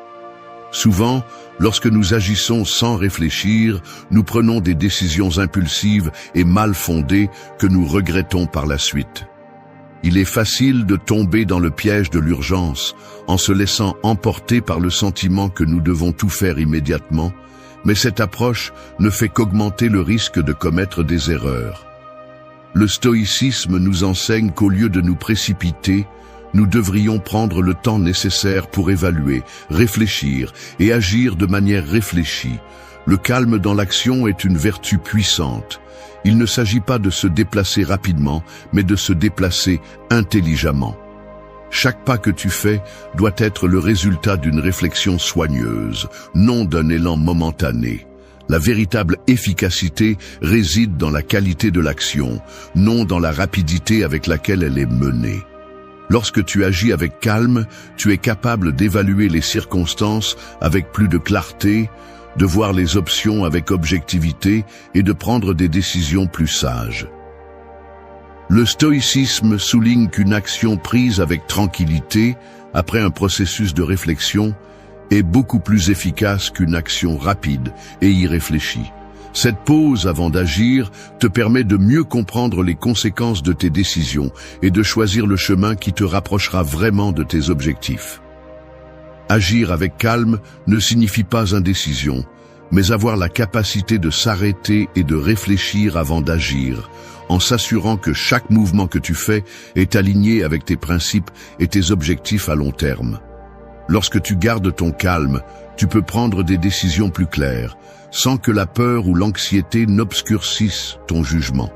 Souvent, lorsque nous agissons sans réfléchir, nous prenons des décisions impulsives et mal fondées que nous regrettons par la suite. Il est facile de tomber dans le piège de l'urgence, en se laissant emporter par le sentiment que nous devons tout faire immédiatement, mais cette approche ne fait qu'augmenter le risque de commettre des erreurs. Le stoïcisme nous enseigne qu'au lieu de nous précipiter, nous devrions prendre le temps nécessaire pour évaluer, réfléchir et agir de manière réfléchie. Le calme dans l'action est une vertu puissante. Il ne s'agit pas de se déplacer rapidement, mais de se déplacer intelligemment. Chaque pas que tu fais doit être le résultat d'une réflexion soigneuse, non d'un élan momentané. La véritable efficacité réside dans la qualité de l'action, non dans la rapidité avec laquelle elle est menée. Lorsque tu agis avec calme, tu es capable d'évaluer les circonstances avec plus de clarté, de voir les options avec objectivité et de prendre des décisions plus sages. Le stoïcisme souligne qu'une action prise avec tranquillité, après un processus de réflexion, est beaucoup plus efficace qu'une action rapide et irréfléchie. Cette pause avant d'agir te permet de mieux comprendre les conséquences de tes décisions et de choisir le chemin qui te rapprochera vraiment de tes objectifs. Agir avec calme ne signifie pas indécision, mais avoir la capacité de s'arrêter et de réfléchir avant d'agir, en s'assurant que chaque mouvement que tu fais est aligné avec tes principes et tes objectifs à long terme. Lorsque tu gardes ton calme, tu peux prendre des décisions plus claires, sans que la peur ou l'anxiété n'obscurcissent ton jugement.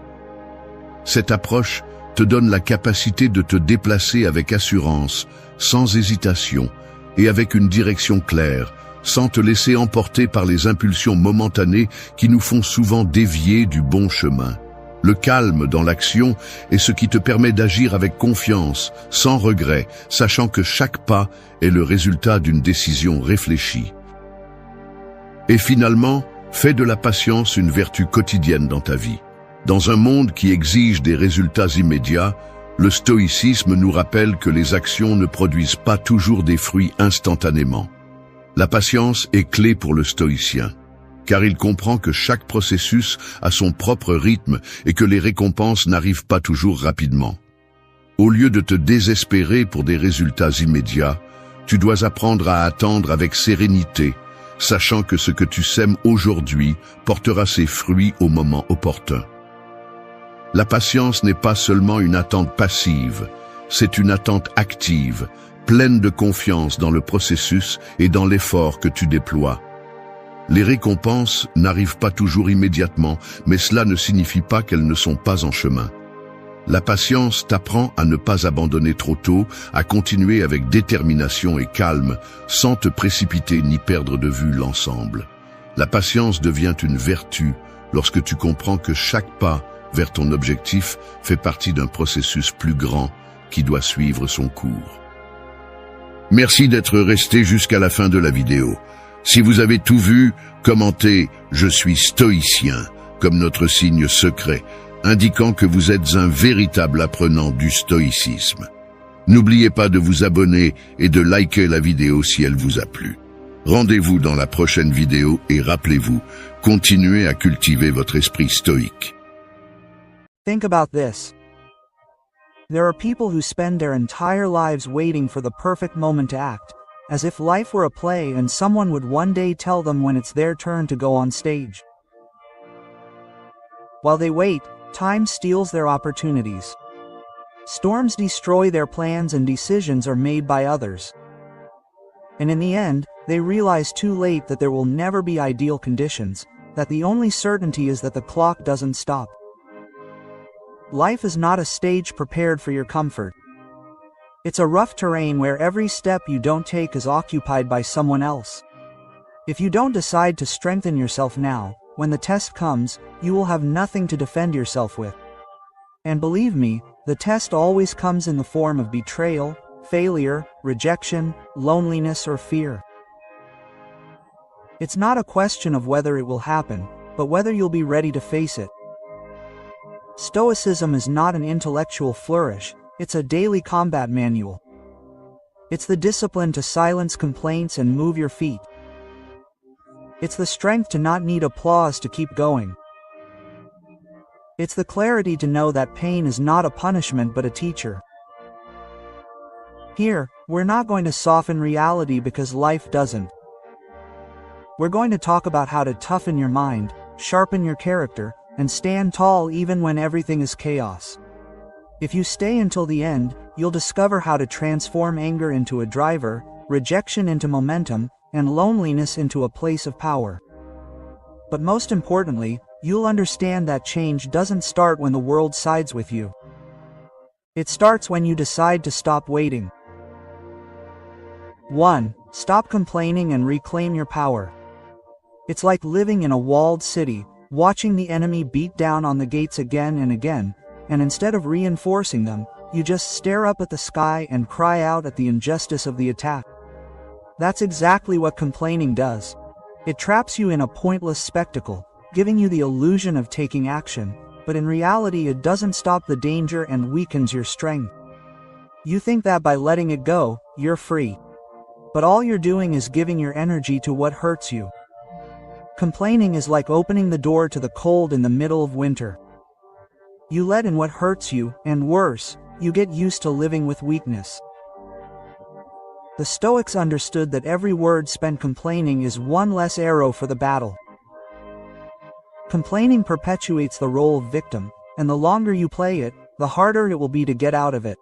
Cette approche te donne la capacité de te déplacer avec assurance, sans hésitation, et avec une direction claire, sans te laisser emporter par les impulsions momentanées qui nous font souvent dévier du bon chemin. Le calme dans l'action est ce qui te permet d'agir avec confiance, sans regret, sachant que chaque pas est le résultat d'une décision réfléchie. Et finalement, fais de la patience une vertu quotidienne dans ta vie. Dans un monde qui exige des résultats immédiats, le stoïcisme nous rappelle que les actions ne produisent pas toujours des fruits instantanément. La patience est clé pour le stoïcien, car il comprend que chaque processus a son propre rythme et que les récompenses n'arrivent pas toujours rapidement. Au lieu de te désespérer pour des résultats immédiats, tu dois apprendre à attendre avec sérénité, sachant que ce que tu sèmes aujourd'hui portera ses fruits au moment opportun. La patience n'est pas seulement une attente passive, c'est une attente active, pleine de confiance dans le processus et dans l'effort que tu déploies. Les récompenses n'arrivent pas toujours immédiatement, mais cela ne signifie pas qu'elles ne sont pas en chemin. La patience t'apprend à ne pas abandonner trop tôt, à continuer avec détermination et calme, sans te précipiter ni perdre de vue l'ensemble. La patience devient une vertu lorsque tu comprends que chaque pas vers ton objectif fait partie d'un processus plus grand qui doit suivre son cours. Merci d'être resté jusqu'à la fin de la vidéo. Si vous avez tout vu, commentez « Je suis stoïcien » comme notre signe secret, indiquant que vous êtes un véritable apprenant du stoïcisme. N'oubliez pas de vous abonner et de liker la vidéo si elle vous a plu. Rendez-vous dans la prochaine vidéo et rappelez-vous, continuez à cultiver votre esprit stoïque. Think about this. There are people who spend their entire lives waiting for the perfect moment to act, as if life were a play and someone would one day tell them when it's their turn to go on stage. While they wait, time steals their opportunities. Storms destroy their plans and decisions are made by others. And in the end, they realize too late that there will never be ideal conditions, that the only certainty is that the clock doesn't stop. life is not a stage prepared for your comfort. It's a rough terrain where every step you don't take is occupied by someone else. If you don't decide to strengthen yourself now, when the test comes, you will have nothing to defend yourself with. And believe me, the test always comes in the form of betrayal, failure, rejection, loneliness, or fear. It's not a question of whether it will happen, but whether you'll be ready to face it. Stoicism is not an intellectual flourish, it's a daily combat manual. It's the discipline to silence complaints and move your feet. It's the strength to not need applause to keep going. It's the clarity to know that pain is not a punishment but a teacher. Here, we're not going to soften reality because life doesn't. We're going to talk about how to toughen your mind, sharpen your character, and stand tall even when everything is chaos. If you stay until the end, you'll discover how to transform anger into a driver, rejection into momentum, and loneliness into a place of power. But most importantly, you'll understand that change doesn't start when the world sides with you. It starts when you decide to stop waiting. 1. Stop complaining and reclaim your power. It's like living in a walled city, watching the enemy beat down on the gates again and again, and instead of reinforcing them, you just stare up at the sky and cry out at the injustice of the attack. That's exactly what complaining does. It traps you in a pointless spectacle, giving you the illusion of taking action, but in reality it doesn't stop the danger and weakens your strength. You think that by letting it go, you're free. But all you're doing is giving your energy to what hurts you. Complaining is like opening the door to the cold in the middle of winter. You let in what hurts you, and worse, you get used to living with weakness. The Stoics understood that every word spent complaining is one less arrow for the battle. Complaining perpetuates the role of victim, and the longer you play it, the harder it will be to get out of it.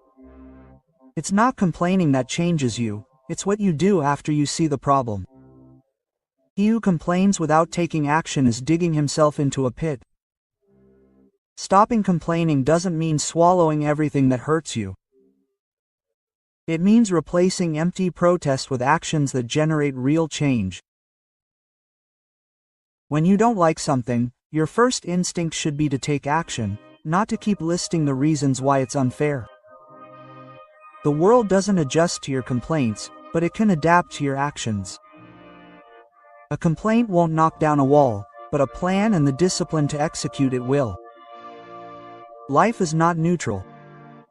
It's not complaining that changes you, it's what you do after you see the problem. He who complains without taking action is digging himself into a pit. Stopping complaining doesn't mean swallowing everything that hurts you. It means replacing empty protest with actions that generate real change. When you don't like something, your first instinct should be to take action, not to keep listing the reasons why it's unfair. The world doesn't adjust to your complaints, but it can adapt to your actions. A complaint won't knock down a wall, but a plan and the discipline to execute it will. Life is not neutral.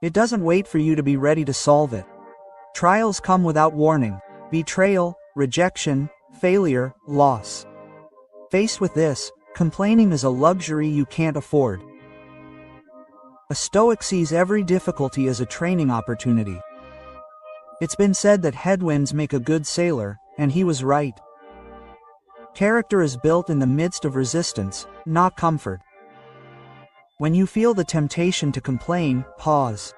It doesn't wait for you to be ready to solve it. Trials come without warning: betrayal, rejection, failure, loss. Faced with this, complaining is a luxury you can't afford. A Stoic sees every difficulty as a training opportunity. It's been said that headwinds make a good sailor, and he was right. Character is built in the midst of resistance, not comfort. When you feel the temptation to complain, pause.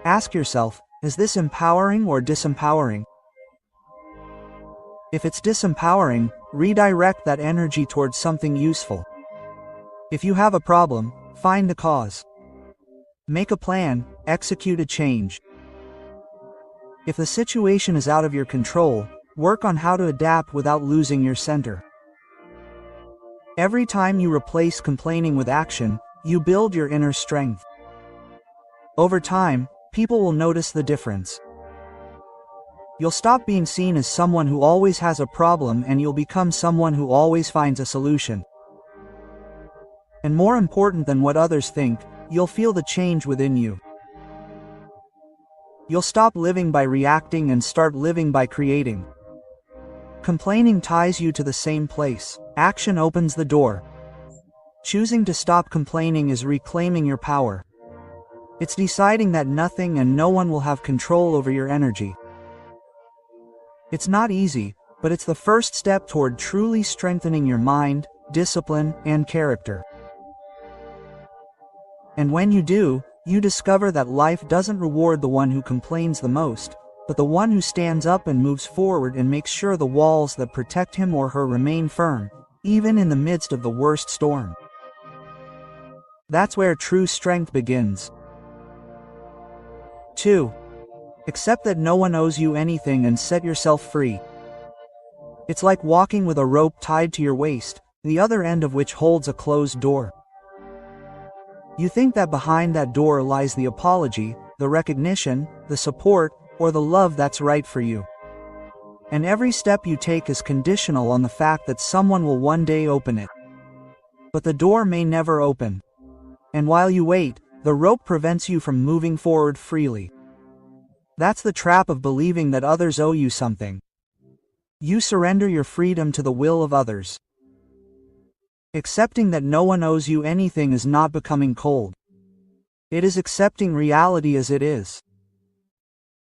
Ask yourself, is this empowering or disempowering? If it's disempowering, redirect that energy towards something useful. If you have a problem, find the cause. Make a plan, execute a change. If the situation is out of your control, work on how to adapt without losing your center. Every time you replace complaining with action, you build your inner strength. Over time, people will notice the difference. You'll stop being seen as someone who always has a problem and you'll become someone who always finds a solution. And more important than what others think, you'll feel the change within you. You'll stop living by reacting and start living by creating. Complaining ties you to the same place. Action opens the door. Choosing to stop complaining is reclaiming your power. It's deciding that nothing and no one will have control over your energy. It's not easy, but it's the first step toward truly strengthening your mind, discipline, and character. And when you do, you discover that life doesn't reward the one who complains the most, but the one who stands up and moves forward and makes sure the walls that protect him or her remain firm, even in the midst of the worst storm. That's where true strength begins. 2. Accept that no one owes you anything and set yourself free. It's like walking with a rope tied to your waist, the other end of which holds a closed door. You think that behind that door lies the apology, the recognition, the support, or the love that's right for you. And every step you take is conditional on the fact that someone will one day open it. But the door may never open. And while you wait, the rope prevents you from moving forward freely. That's the trap of believing that others owe you something. You surrender your freedom to the will of others. Accepting that no one owes you anything is not becoming cold. It is accepting reality as it is.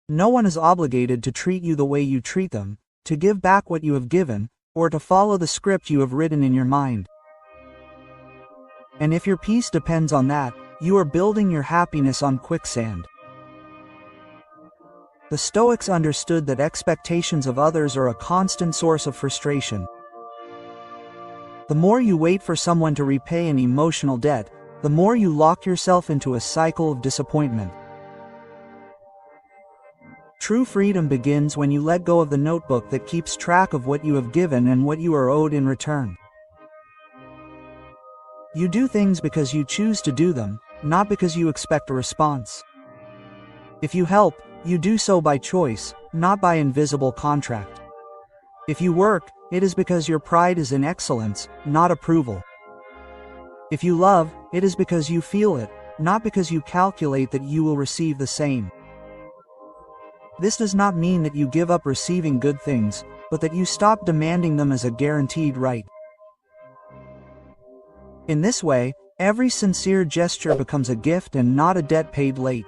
No one is obligated to treat you the way you treat them, to give back what you have given, or to follow the script you have written in your mind. And if your peace depends on that, you are building your happiness on quicksand. The Stoics understood that expectations of others are a constant source of frustration. The more you wait for someone to repay an emotional debt, the more you lock yourself into a cycle of disappointment. True freedom begins when you let go of the notebook that keeps track of what you have given and what you are owed in return. You do things because you choose to do them, not because you expect a response. If you help, you do so by choice, not by invisible contract. If you work, it is because your pride is in excellence, not approval. If you love, it is because you feel it, not because you calculate that you will receive the same. This does not mean that you give up receiving good things, but that you stop demanding them as a guaranteed right. In this way, every sincere gesture becomes a gift and not a debt paid late.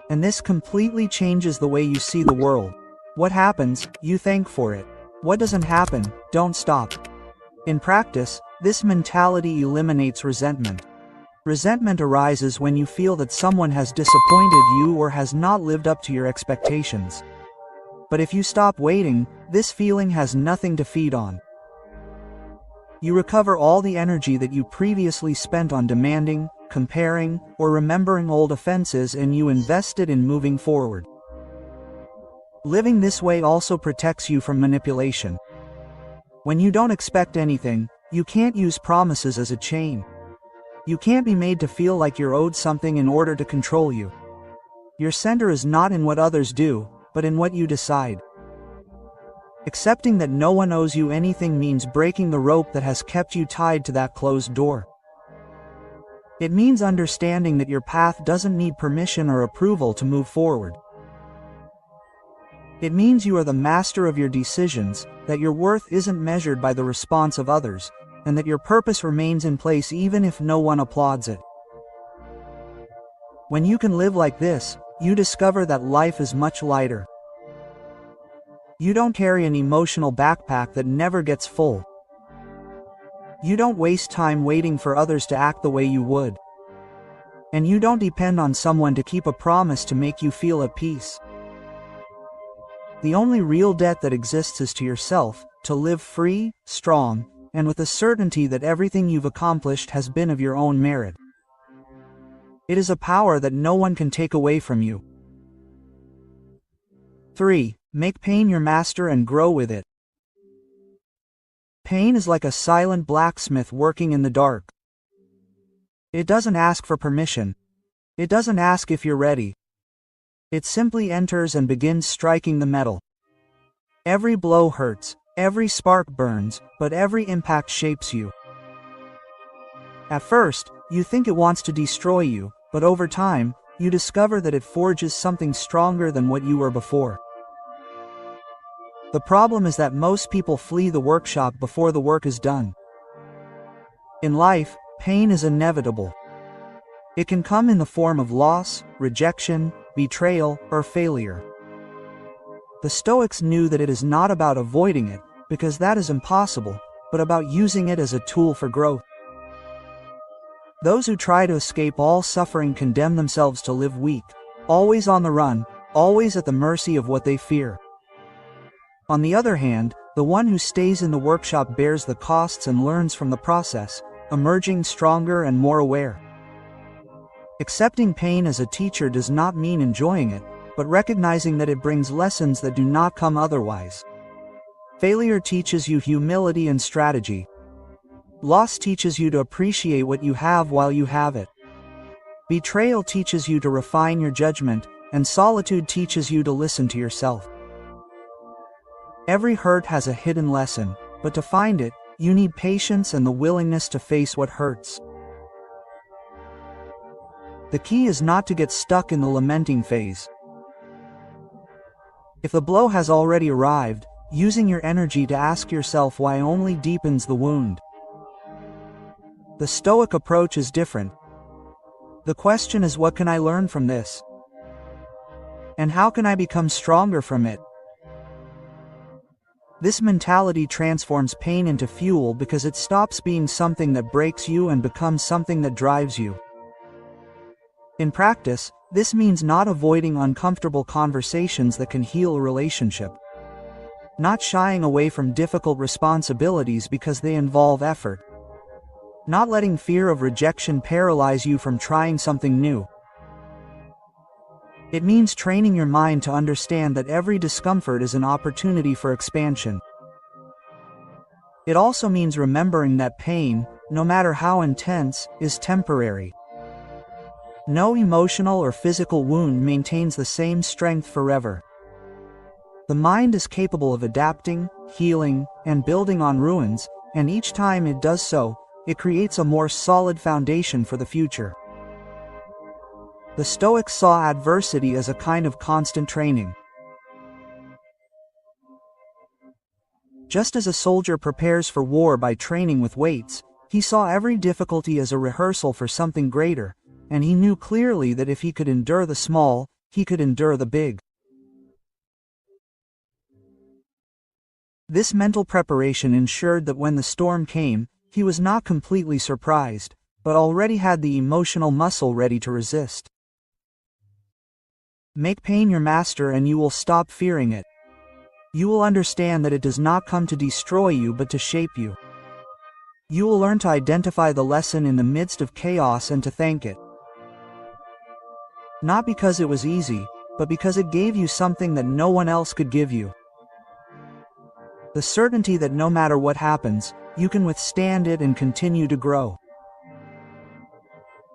And this completely changes the way you see the world. What happens, you thank for it. What doesn't happen, don't stop. In practice, this mentality eliminates resentment. Resentment arises when you feel that someone has disappointed you or has not lived up to your expectations. But if you stop waiting, this feeling has nothing to feed on. You recover all the energy that you previously spent on demanding, comparing, or remembering old offenses, and you invest it in moving forward. Living this way also protects you from manipulation. When you don't expect anything, you can't use promises as a chain. You can't be made to feel like you're owed something in order to control you. Your center is not in what others do, but in what you decide. Accepting that no one owes you anything means breaking the rope that has kept you tied to that closed door. It means understanding that your path doesn't need permission or approval to move forward. It means you are the master of your decisions, that your worth isn't measured by the response of others, and that your purpose remains in place even if no one applauds it. When you can live like this, you discover that life is much lighter. You don't carry an emotional backpack that never gets full. You don't waste time waiting for others to act the way you would. And you don't depend on someone to keep a promise to make you feel at peace. The only real debt that exists is to yourself, to live free, strong, and with the certainty that everything you've accomplished has been of your own merit. It is a power that no one can take away from you. 3. Make pain your master and grow with it. Pain is like a silent blacksmith working in the dark. It doesn't ask for permission. It doesn't ask if you're ready. It simply enters and begins striking the metal. Every blow hurts, every spark burns, but every impact shapes you. At first, you think it wants to destroy you, but over time, you discover that it forges something stronger than what you were before. The problem is that most people flee the workshop before the work is done. In life, pain is inevitable. It can come in the form of loss, rejection, betrayal, or failure. The Stoics knew that it is not about avoiding it, because that is impossible, but about using it as a tool for growth. Those who try to escape all suffering condemn themselves to live weak, always on the run, always at the mercy of what they fear. On the other hand, the one who stays in the workshop bears the costs and learns from the process, emerging stronger and more aware. Accepting pain as a teacher does not mean enjoying it, but recognizing that it brings lessons that do not come otherwise. Failure teaches you humility and strategy. Loss teaches you to appreciate what you have while you have it. Betrayal teaches you to refine your judgment, and solitude teaches you to listen to yourself. Every hurt has a hidden lesson, but to find it, you need patience and the willingness to face what hurts. The key is not to get stuck in the lamenting phase. If the blow has already arrived, using your energy to ask yourself why only deepens the wound. The Stoic approach is different. The question is, what can I learn from this? And how can I become stronger from it? This mentality transforms pain into fuel because it stops being something that breaks you and becomes something that drives you. In practice, this means not avoiding uncomfortable conversations that can heal a relationship. Not shying away from difficult responsibilities because they involve effort. Not letting fear of rejection paralyze you from trying something new. It means training your mind to understand that every discomfort is an opportunity for expansion. It also means remembering that pain, no matter how intense, is temporary. No emotional or physical wound maintains the same strength forever. The mind is capable of adapting, healing, and building on ruins, and each time it does so, it creates a more solid foundation for the future. The Stoics saw adversity as a kind of constant training. Just as a soldier prepares for war by training with weights, he saw every difficulty as a rehearsal for something greater, and he knew clearly that if he could endure the small, he could endure the big. This mental preparation ensured that when the storm came, he was not completely surprised, but already had the emotional muscle ready to resist. Make pain your master and you will stop fearing it. You will understand that it does not come to destroy you but to shape you. You will learn to identify the lesson in the midst of chaos and to thank it. Not because it was easy, but because it gave you something that no one else could give you. The certainty that no matter what happens, you can withstand it and continue to grow.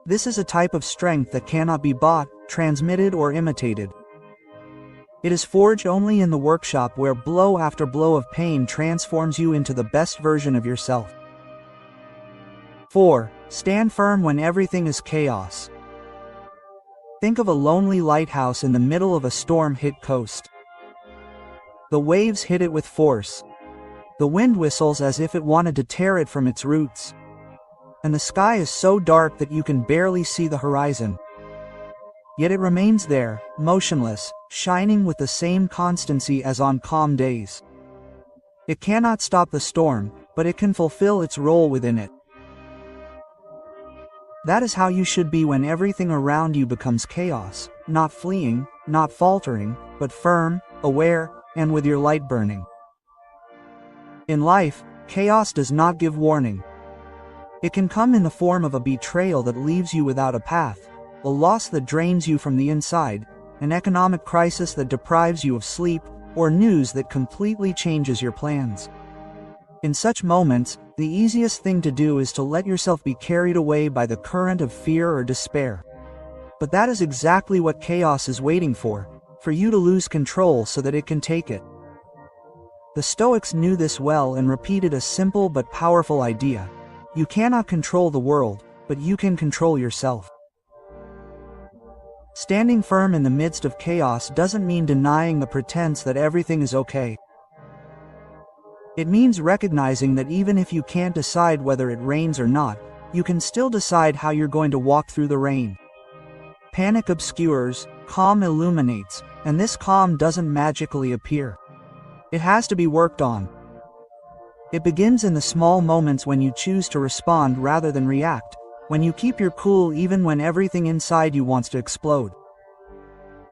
This is a type of strength that cannot be bought, transmitted, or imitated. It is forged only in the workshop where blow after blow of pain transforms you into the best version of yourself. 4. Stand firm when everything is chaos. Think of a lonely lighthouse in the middle of a storm-hit coast. The waves hit it with force. The wind whistles as if it wanted to tear it from its roots. And the sky is so dark that you can barely see the horizon. Yet it remains there, motionless, shining with the same constancy as on calm days. It cannot stop the storm, but it can fulfill its role within it. That is how you should be when everything around you becomes chaos, not fleeing, not faltering, but firm, aware, and with your light burning. In life, chaos does not give warning. It can come in the form of a betrayal that leaves you without a path, a loss that drains you from the inside, an economic crisis that deprives you of sleep, or news that completely changes your plans. In such moments, the easiest thing to do is to let yourself be carried away by the current of fear or despair. But that is exactly what chaos is waiting for you to lose control so that it can take it. The Stoics knew this well and repeated a simple but powerful idea. You cannot control the world, but you can control yourself. Standing firm in the midst of chaos doesn't mean denying the pretense that everything is okay. It means recognizing that even if you can't decide whether it rains or not, you can still decide how you're going to walk through the rain. Panic obscures, calm illuminates, and this calm doesn't magically appear. It has to be worked on. It begins in the small moments when you choose to respond rather than react, when you keep your cool even when everything inside you wants to explode.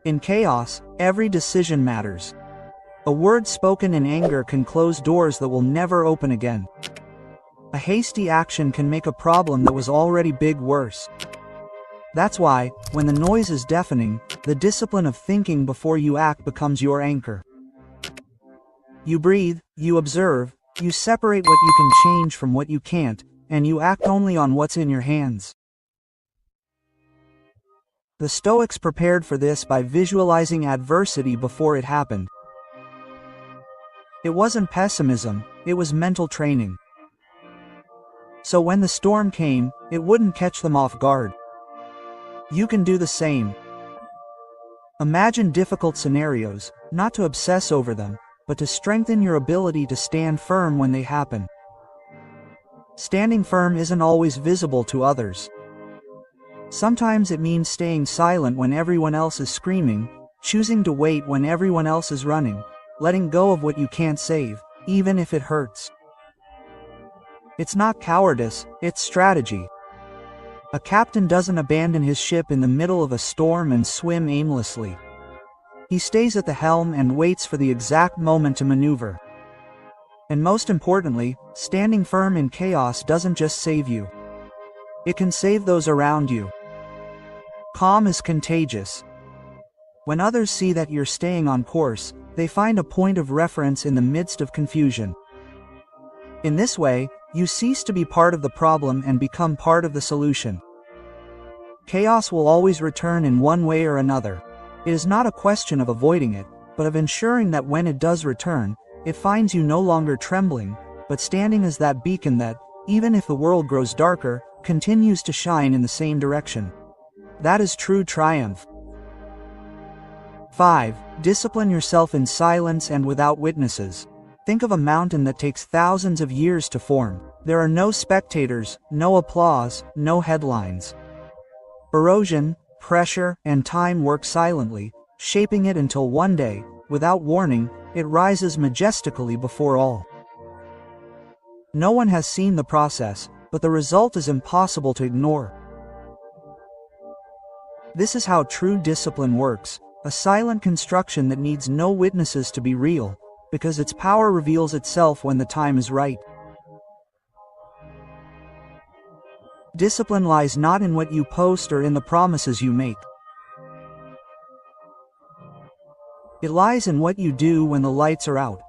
In chaos, every decision matters. A word spoken in anger can close doors that will never open again. A hasty action can make a problem that was already big worse. That's why, when the noise is deafening, the discipline of thinking before you act becomes your anchor. You breathe, you observe, you separate what you can change from what you can't, and you act only on what's in your hands. The Stoics prepared for this by visualizing adversity before it happened. It wasn't pessimism, it was mental training. So when the storm came, it wouldn't catch them off guard. You can do the same. Imagine difficult scenarios, not to obsess over them, but to strengthen your ability to stand firm when they happen. Standing firm isn't always visible to others. Sometimes it means staying silent when everyone else is screaming, choosing to wait when everyone else is running, letting go of what you can't save, even if it hurts. It's not cowardice, it's strategy. A captain doesn't abandon his ship in the middle of a storm and swim aimlessly. He stays at the helm and waits for the exact moment to maneuver. And most importantly, standing firm in chaos doesn't just save you. It can save those around you. Calm is contagious. When others see that you're staying on course, they find a point of reference in the midst of confusion. In this way, you cease to be part of the problem and become part of the solution. Chaos will always return in one way or another. It is not a question of avoiding it, but of ensuring that when it does return, it finds you no longer trembling, but standing as that beacon that, even if the world grows darker, continues to shine in the same direction. That is true triumph. 5. Discipline yourself in silence and without witnesses. Think of a mountain that takes thousands of years to form. There are no spectators, no applause, no headlines. Erosion, pressure, and time work silently, shaping it until one day, without warning, it rises majestically before all. No one has seen the process, but the result is impossible to ignore. This is how true discipline works, a silent construction that needs no witnesses to be real, because its power reveals itself when the time is right. Discipline lies not in what you post or in the promises you make. It lies in what you do when the lights are out.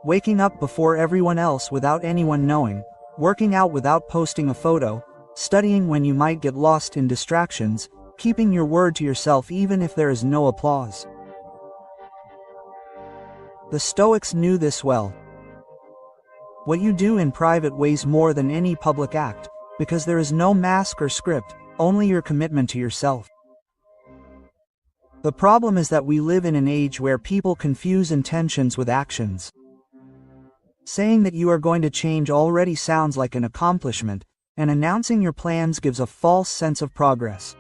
Waking up before everyone else without anyone knowing, working out without posting a photo, studying when you might get lost in distractions, keeping your word to yourself even if there is no applause. The Stoics knew this well. What you do in private weighs more than any public act, because there is no mask or script, only your commitment to yourself. The problem is that we live in an age where people confuse intentions with actions. Saying that you are going to change already sounds like an accomplishment, and announcing your plans gives a false sense of progress.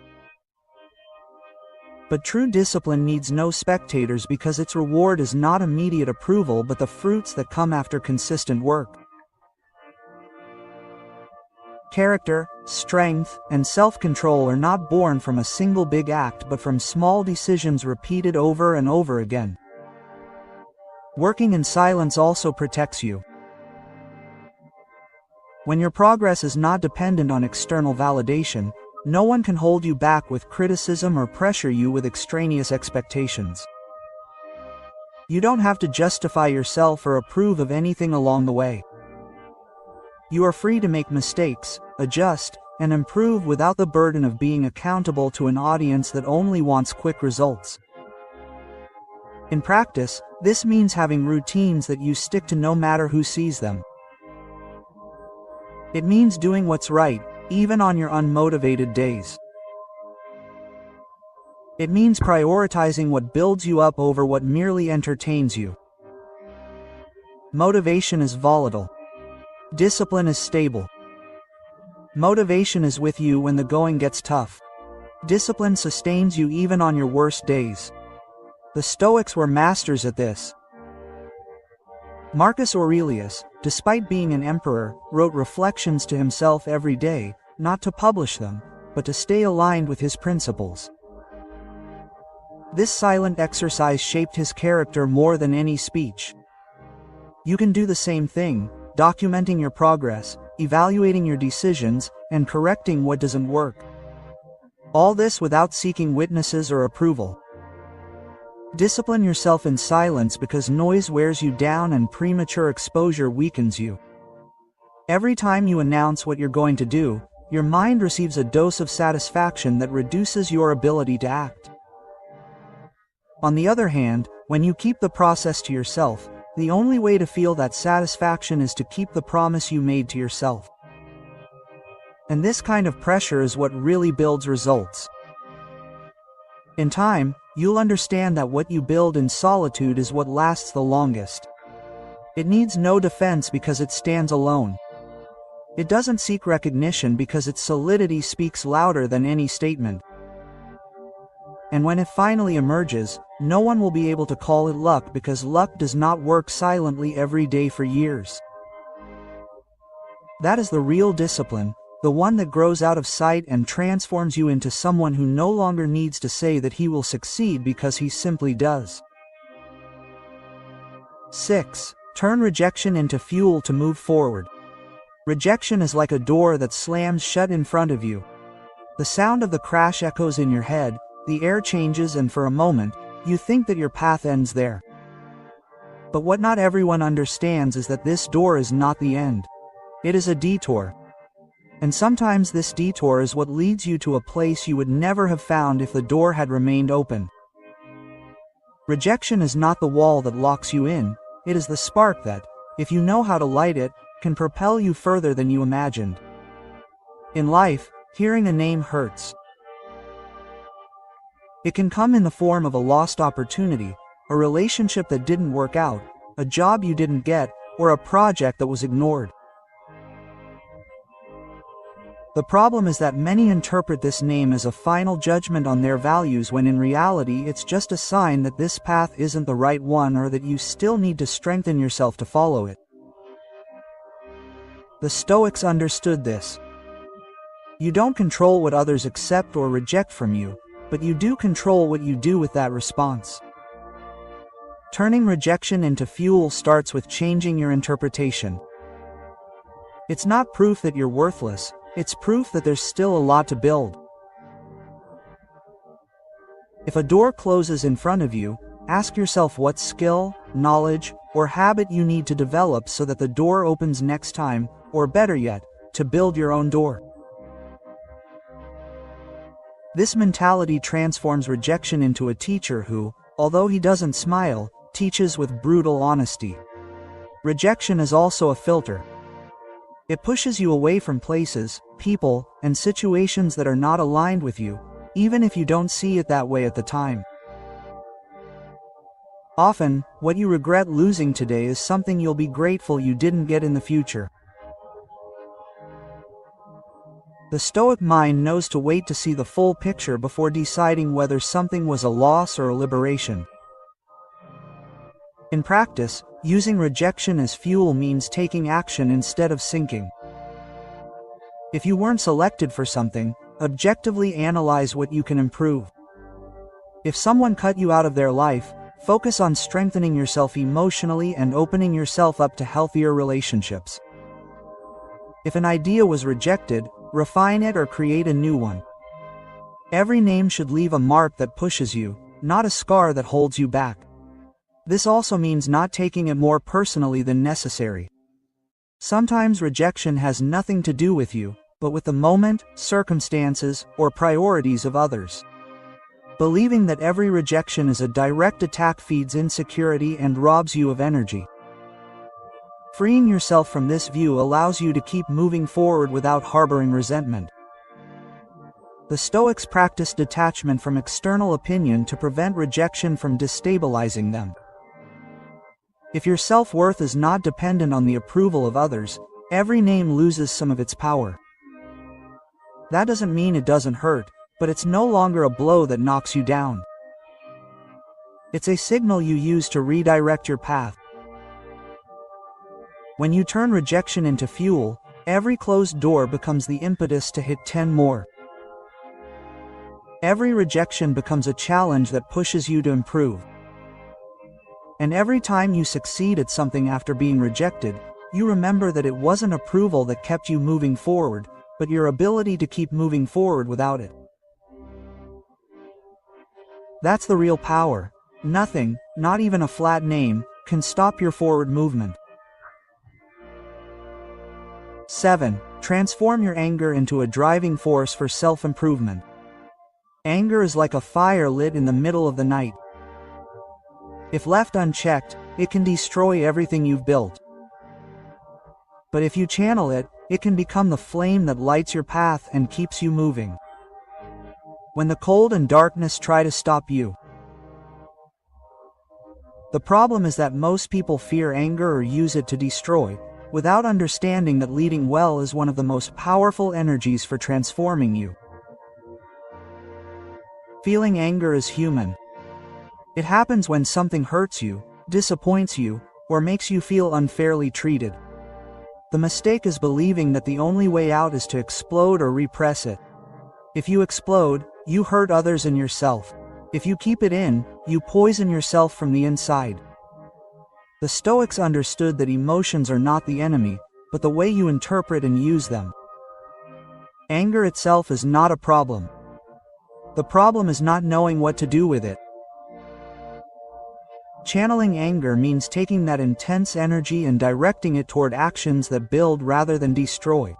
But true discipline needs no spectators because its reward is not immediate approval but the fruits that come after consistent work. Character, strength, and self-control are not born from a single big act but from small decisions repeated over and over again. Working in silence also protects you. When your progress is not dependent on external validation, no one can hold you back with criticism or pressure you with extraneous expectations. You don't have to justify yourself or approve of anything along the way. You are free to make mistakes, adjust, and improve without the burden of being accountable to an audience that only wants quick results. In practice, this means having routines that you stick to no matter who sees them. It means doing what's right, even on your unmotivated days. It means prioritizing what builds you up over what merely entertains you. Motivation is volatile. Discipline is stable. Motivation is with you when the going gets tough. Discipline sustains you even on your worst days. The Stoics were masters at this. Marcus Aurelius, despite being an emperor, wrote reflections to himself every day, not to publish them, but to stay aligned with his principles. This silent exercise shaped his character more than any speech. You can do the same thing, documenting your progress, evaluating your decisions, and correcting what doesn't work. All this without seeking witnesses or approval. Discipline yourself in silence because noise wears you down and premature exposure weakens you. Every time you announce what you're going to do, your mind receives a dose of satisfaction that reduces your ability to act. On the other hand, when you keep the process to yourself, the only way to feel that satisfaction is to keep the promise you made to yourself. And this kind of pressure is what really builds results. In time, you'll understand that what you build in solitude is what lasts the longest. It needs no defense because it stands alone. It doesn't seek recognition because its solidity speaks louder than any statement. And when it finally emerges, no one will be able to call it luck because luck does not work silently every day for years. That is the real discipline, the one that grows out of sight and transforms you into someone who no longer needs to say that he will succeed because he simply does. 6. Turn rejection into fuel to move forward. Rejection is like a door that slams shut in front of you. The sound of the crash echoes in your head, the air changes, and for a moment, you think that your path ends there. But what not everyone understands is that this door is not the end. It is a detour. And sometimes this detour is what leads you to a place you would never have found if the door had remained open. Rejection is not the wall that locks you in, it is the spark that, if you know how to light it, can propel you further than you imagined. In life, hearing a name hurts. It can come in the form of a lost opportunity, a relationship that didn't work out, a job you didn't get, or a project that was ignored. The problem is that many interpret this name as a final judgment on their values when in reality it's just a sign that this path isn't the right one or that you still need to strengthen yourself to follow it. The Stoics understood this. You don't control what others accept or reject from you, but you do control what you do with that response. Turning rejection into fuel starts with changing your interpretation. It's not proof that you're worthless, it's proof that there's still a lot to build. If a door closes in front of you, ask yourself what skill, knowledge, or habit you need to develop so that the door opens next time, or better yet, to build your own door. This mentality transforms rejection into a teacher who, although he doesn't smile, teaches with brutal honesty. Rejection is also a filter. It pushes you away from places, people, and situations that are not aligned with you, even if you don't see it that way at the time. Often, what you regret losing today is something you'll be grateful you didn't get in the future. The Stoic mind knows to wait to see the full picture before deciding whether something was a loss or a liberation. In practice, using rejection as fuel means taking action instead of sinking. If you weren't selected for something, objectively analyze what you can improve. If someone cut you out of their life, focus on strengthening yourself emotionally and opening yourself up to healthier relationships. If an idea was rejected, refine it or create a new one. Every name should leave a mark that pushes you, not a scar that holds you back. This also means not taking it more personally than necessary. Sometimes rejection has nothing to do with you, but with the moment, circumstances, or priorities of others. Believing that every rejection is a direct attack feeds insecurity and robs you of energy. Freeing yourself from this view allows you to keep moving forward without harboring resentment. The Stoics practice detachment from external opinion to prevent rejection from destabilizing them. If your self-worth is not dependent on the approval of others, every name loses some of its power. That doesn't mean it doesn't hurt, but it's no longer a blow that knocks you down. It's a signal you use to redirect your path. When you turn rejection into fuel, every closed door becomes the impetus to hit 10 more. Every rejection becomes a challenge that pushes you to improve. And every time you succeed at something after being rejected, you remember that it wasn't approval that kept you moving forward, but your ability to keep moving forward without it. That's the real power. Nothing, not even a flat name, can stop your forward movement. 7. Transform your anger into a driving force for self-improvement. Anger is like a fire lit in the middle of the night. If left unchecked, it can destroy everything you've built. But if you channel it, it can become the flame that lights your path and keeps you moving. When the cold and darkness try to stop you. The problem is that most people fear anger or use it to destroy, without understanding that leading well is one of the most powerful energies for transforming you. Feeling anger is human. It happens when something hurts you, disappoints you, or makes you feel unfairly treated. The mistake is believing that the only way out is to explode or repress it. If you explode, you hurt others and yourself. If you keep it in, you poison yourself from the inside. The Stoics understood that emotions are not the enemy, but the way you interpret and use them. Anger itself is not a problem. The problem is not knowing what to do with it. Channeling anger means taking that intense energy and directing it toward actions that build rather than destroy.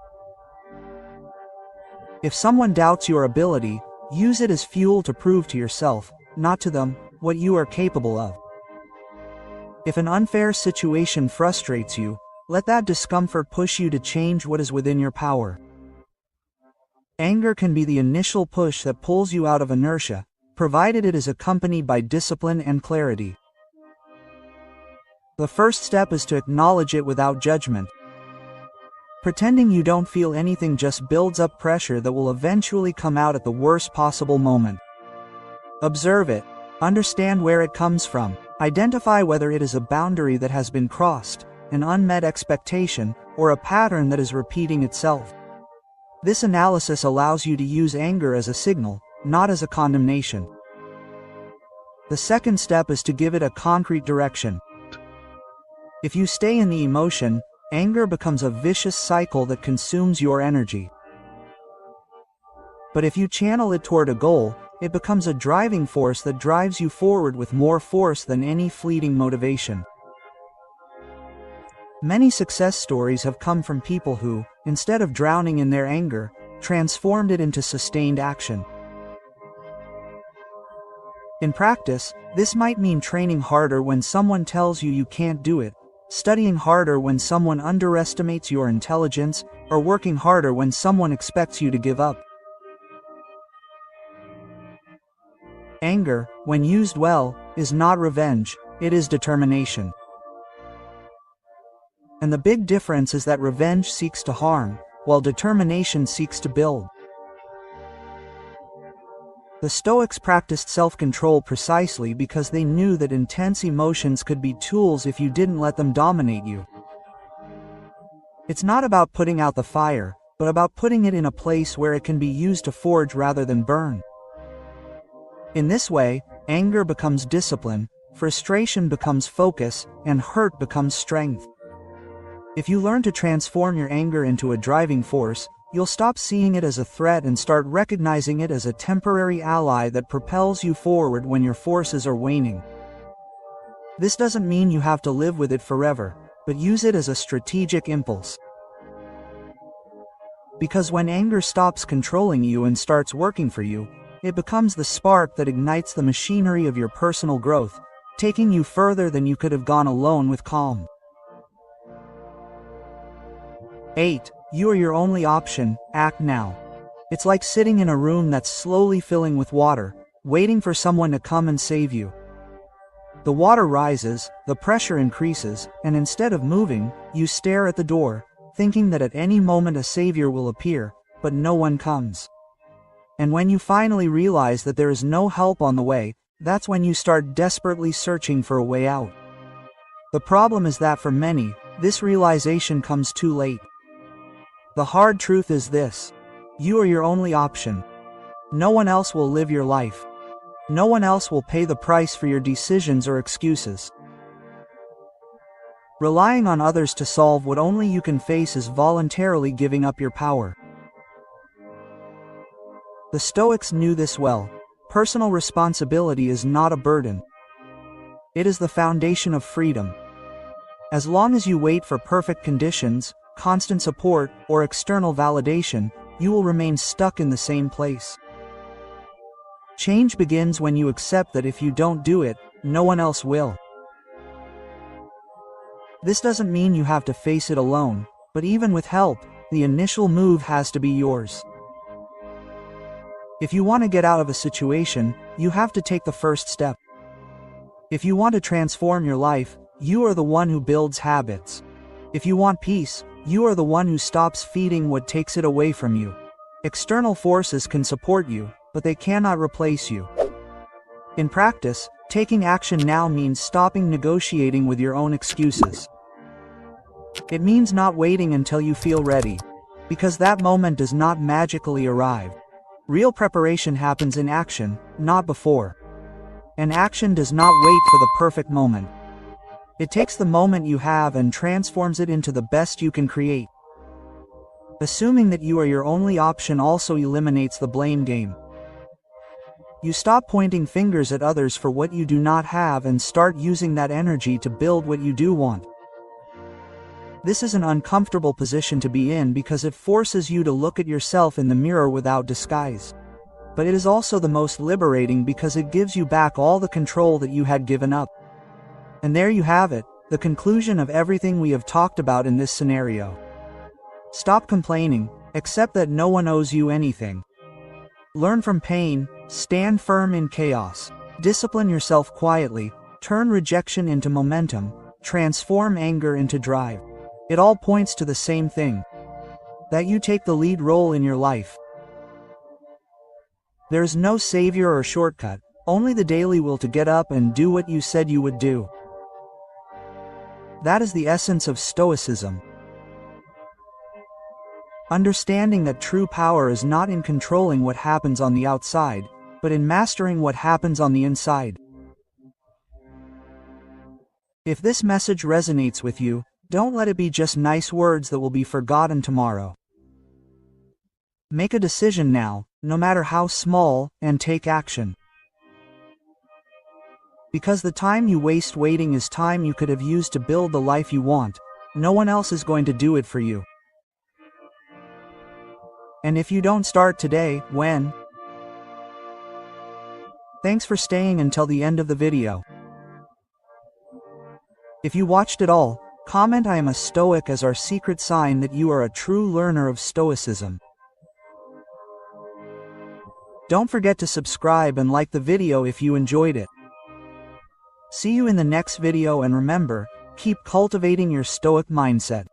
If someone doubts your ability, use it as fuel to prove to yourself, not to them, what you are capable of. If an unfair situation frustrates you, let that discomfort push you to change what is within your power. Anger can be the initial push that pulls you out of inertia, provided it is accompanied by discipline and clarity. The first step is to acknowledge it without judgment. Pretending you don't feel anything just builds up pressure that will eventually come out at the worst possible moment. Observe it, understand where it comes from, identify whether it is a boundary that has been crossed, an unmet expectation, or a pattern that is repeating itself. This analysis allows you to use anger as a signal, not as a condemnation. The second step is to give it a concrete direction. If you stay in the emotion, anger becomes a vicious cycle that consumes your energy. But if you channel it toward a goal, it becomes a driving force that drives you forward with more force than any fleeting motivation. Many success stories have come from people who, instead of drowning in their anger, transformed it into sustained action. In practice, this might mean training harder when someone tells you you can't do it, studying harder when someone underestimates your intelligence, or working harder when someone expects you to give up. Anger, when used well, is not revenge, it is determination. And the big difference is that revenge seeks to harm, while determination seeks to build. The Stoics practiced self-control precisely because they knew that intense emotions could be tools if you didn't let them dominate you. It's not about putting out the fire, but about putting it in a place where it can be used to forge rather than burn. In this way, anger becomes discipline, frustration becomes focus, and hurt becomes strength. If you learn to transform your anger into a driving force, you'll stop seeing it as a threat and start recognizing it as a temporary ally that propels you forward when your forces are waning. This doesn't mean you have to live with it forever, but use it as a strategic impulse. Because when anger stops controlling you and starts working for you, it becomes the spark that ignites the machinery of your personal growth, taking you further than you could have gone alone with calm. 8. You are your only option, act now. It's like sitting in a room that's slowly filling with water, waiting for someone to come and save you. The water rises, the pressure increases, and instead of moving, you stare at the door, thinking that at any moment a savior will appear, but no one comes. And when you finally realize that there is no help on the way, that's when you start desperately searching for a way out. The problem is that for many, this realization comes too late. The hard truth is this: you are your only option. No one else will live your life. No one else will pay the price for your decisions or excuses. Relying on others to solve what only you can face is voluntarily giving up your power. The Stoics knew this well. Personal responsibility is not a burden. It is the foundation of freedom. As long as you wait for perfect conditions, constant support, or external validation, you will remain stuck in the same place. Change begins when you accept that if you don't do it, no one else will. This doesn't mean you have to face it alone, but even with help, the initial move has to be yours. If you want to get out of a situation, you have to take the first step. If you want to transform your life, you are the one who builds habits. If you want peace, you are the one who stops feeding what takes it away from you. External forces can support you, but they cannot replace you. In practice, taking action now means stopping negotiating with your own excuses. It means not waiting until you feel ready, because that moment does not magically arrive. Real preparation happens in action, not before. And action does not wait for the perfect moment. It takes the moment you have and transforms it into the best you can create. Assuming that you are your only option also eliminates the blame game. You stop pointing fingers at others for what you do not have and start using that energy to build what you do want. This is an uncomfortable position to be in because it forces you to look at yourself in the mirror without disguise. But it is also the most liberating because it gives you back all the control that you had given up. And there you have it, the conclusion of everything we have talked about in this scenario. Stop complaining, accept that no one owes you anything. Learn from pain, stand firm in chaos, discipline yourself quietly, turn rejection into momentum, transform anger into drive. It all points to the same thing. That you take the lead role in your life. There is no savior or shortcut, only the daily will to get up and do what you said you would do. That is the essence of Stoicism. Understanding that true power is not in controlling what happens on the outside, but in mastering what happens on the inside. If this message resonates with you, don't let it be just nice words that will be forgotten tomorrow. Make a decision now, no matter how small, and take action. Because the time you waste waiting is time you could have used to build the life you want. No one else is going to do it for you. And if you don't start today, when? Thanks for staying until the end of the video. If you watched it all, comment "I am a Stoic" as our secret sign that you are a true learner of Stoicism. Don't forget to subscribe and like the video if you enjoyed it. See you in the next video and remember, keep cultivating your Stoic mindset.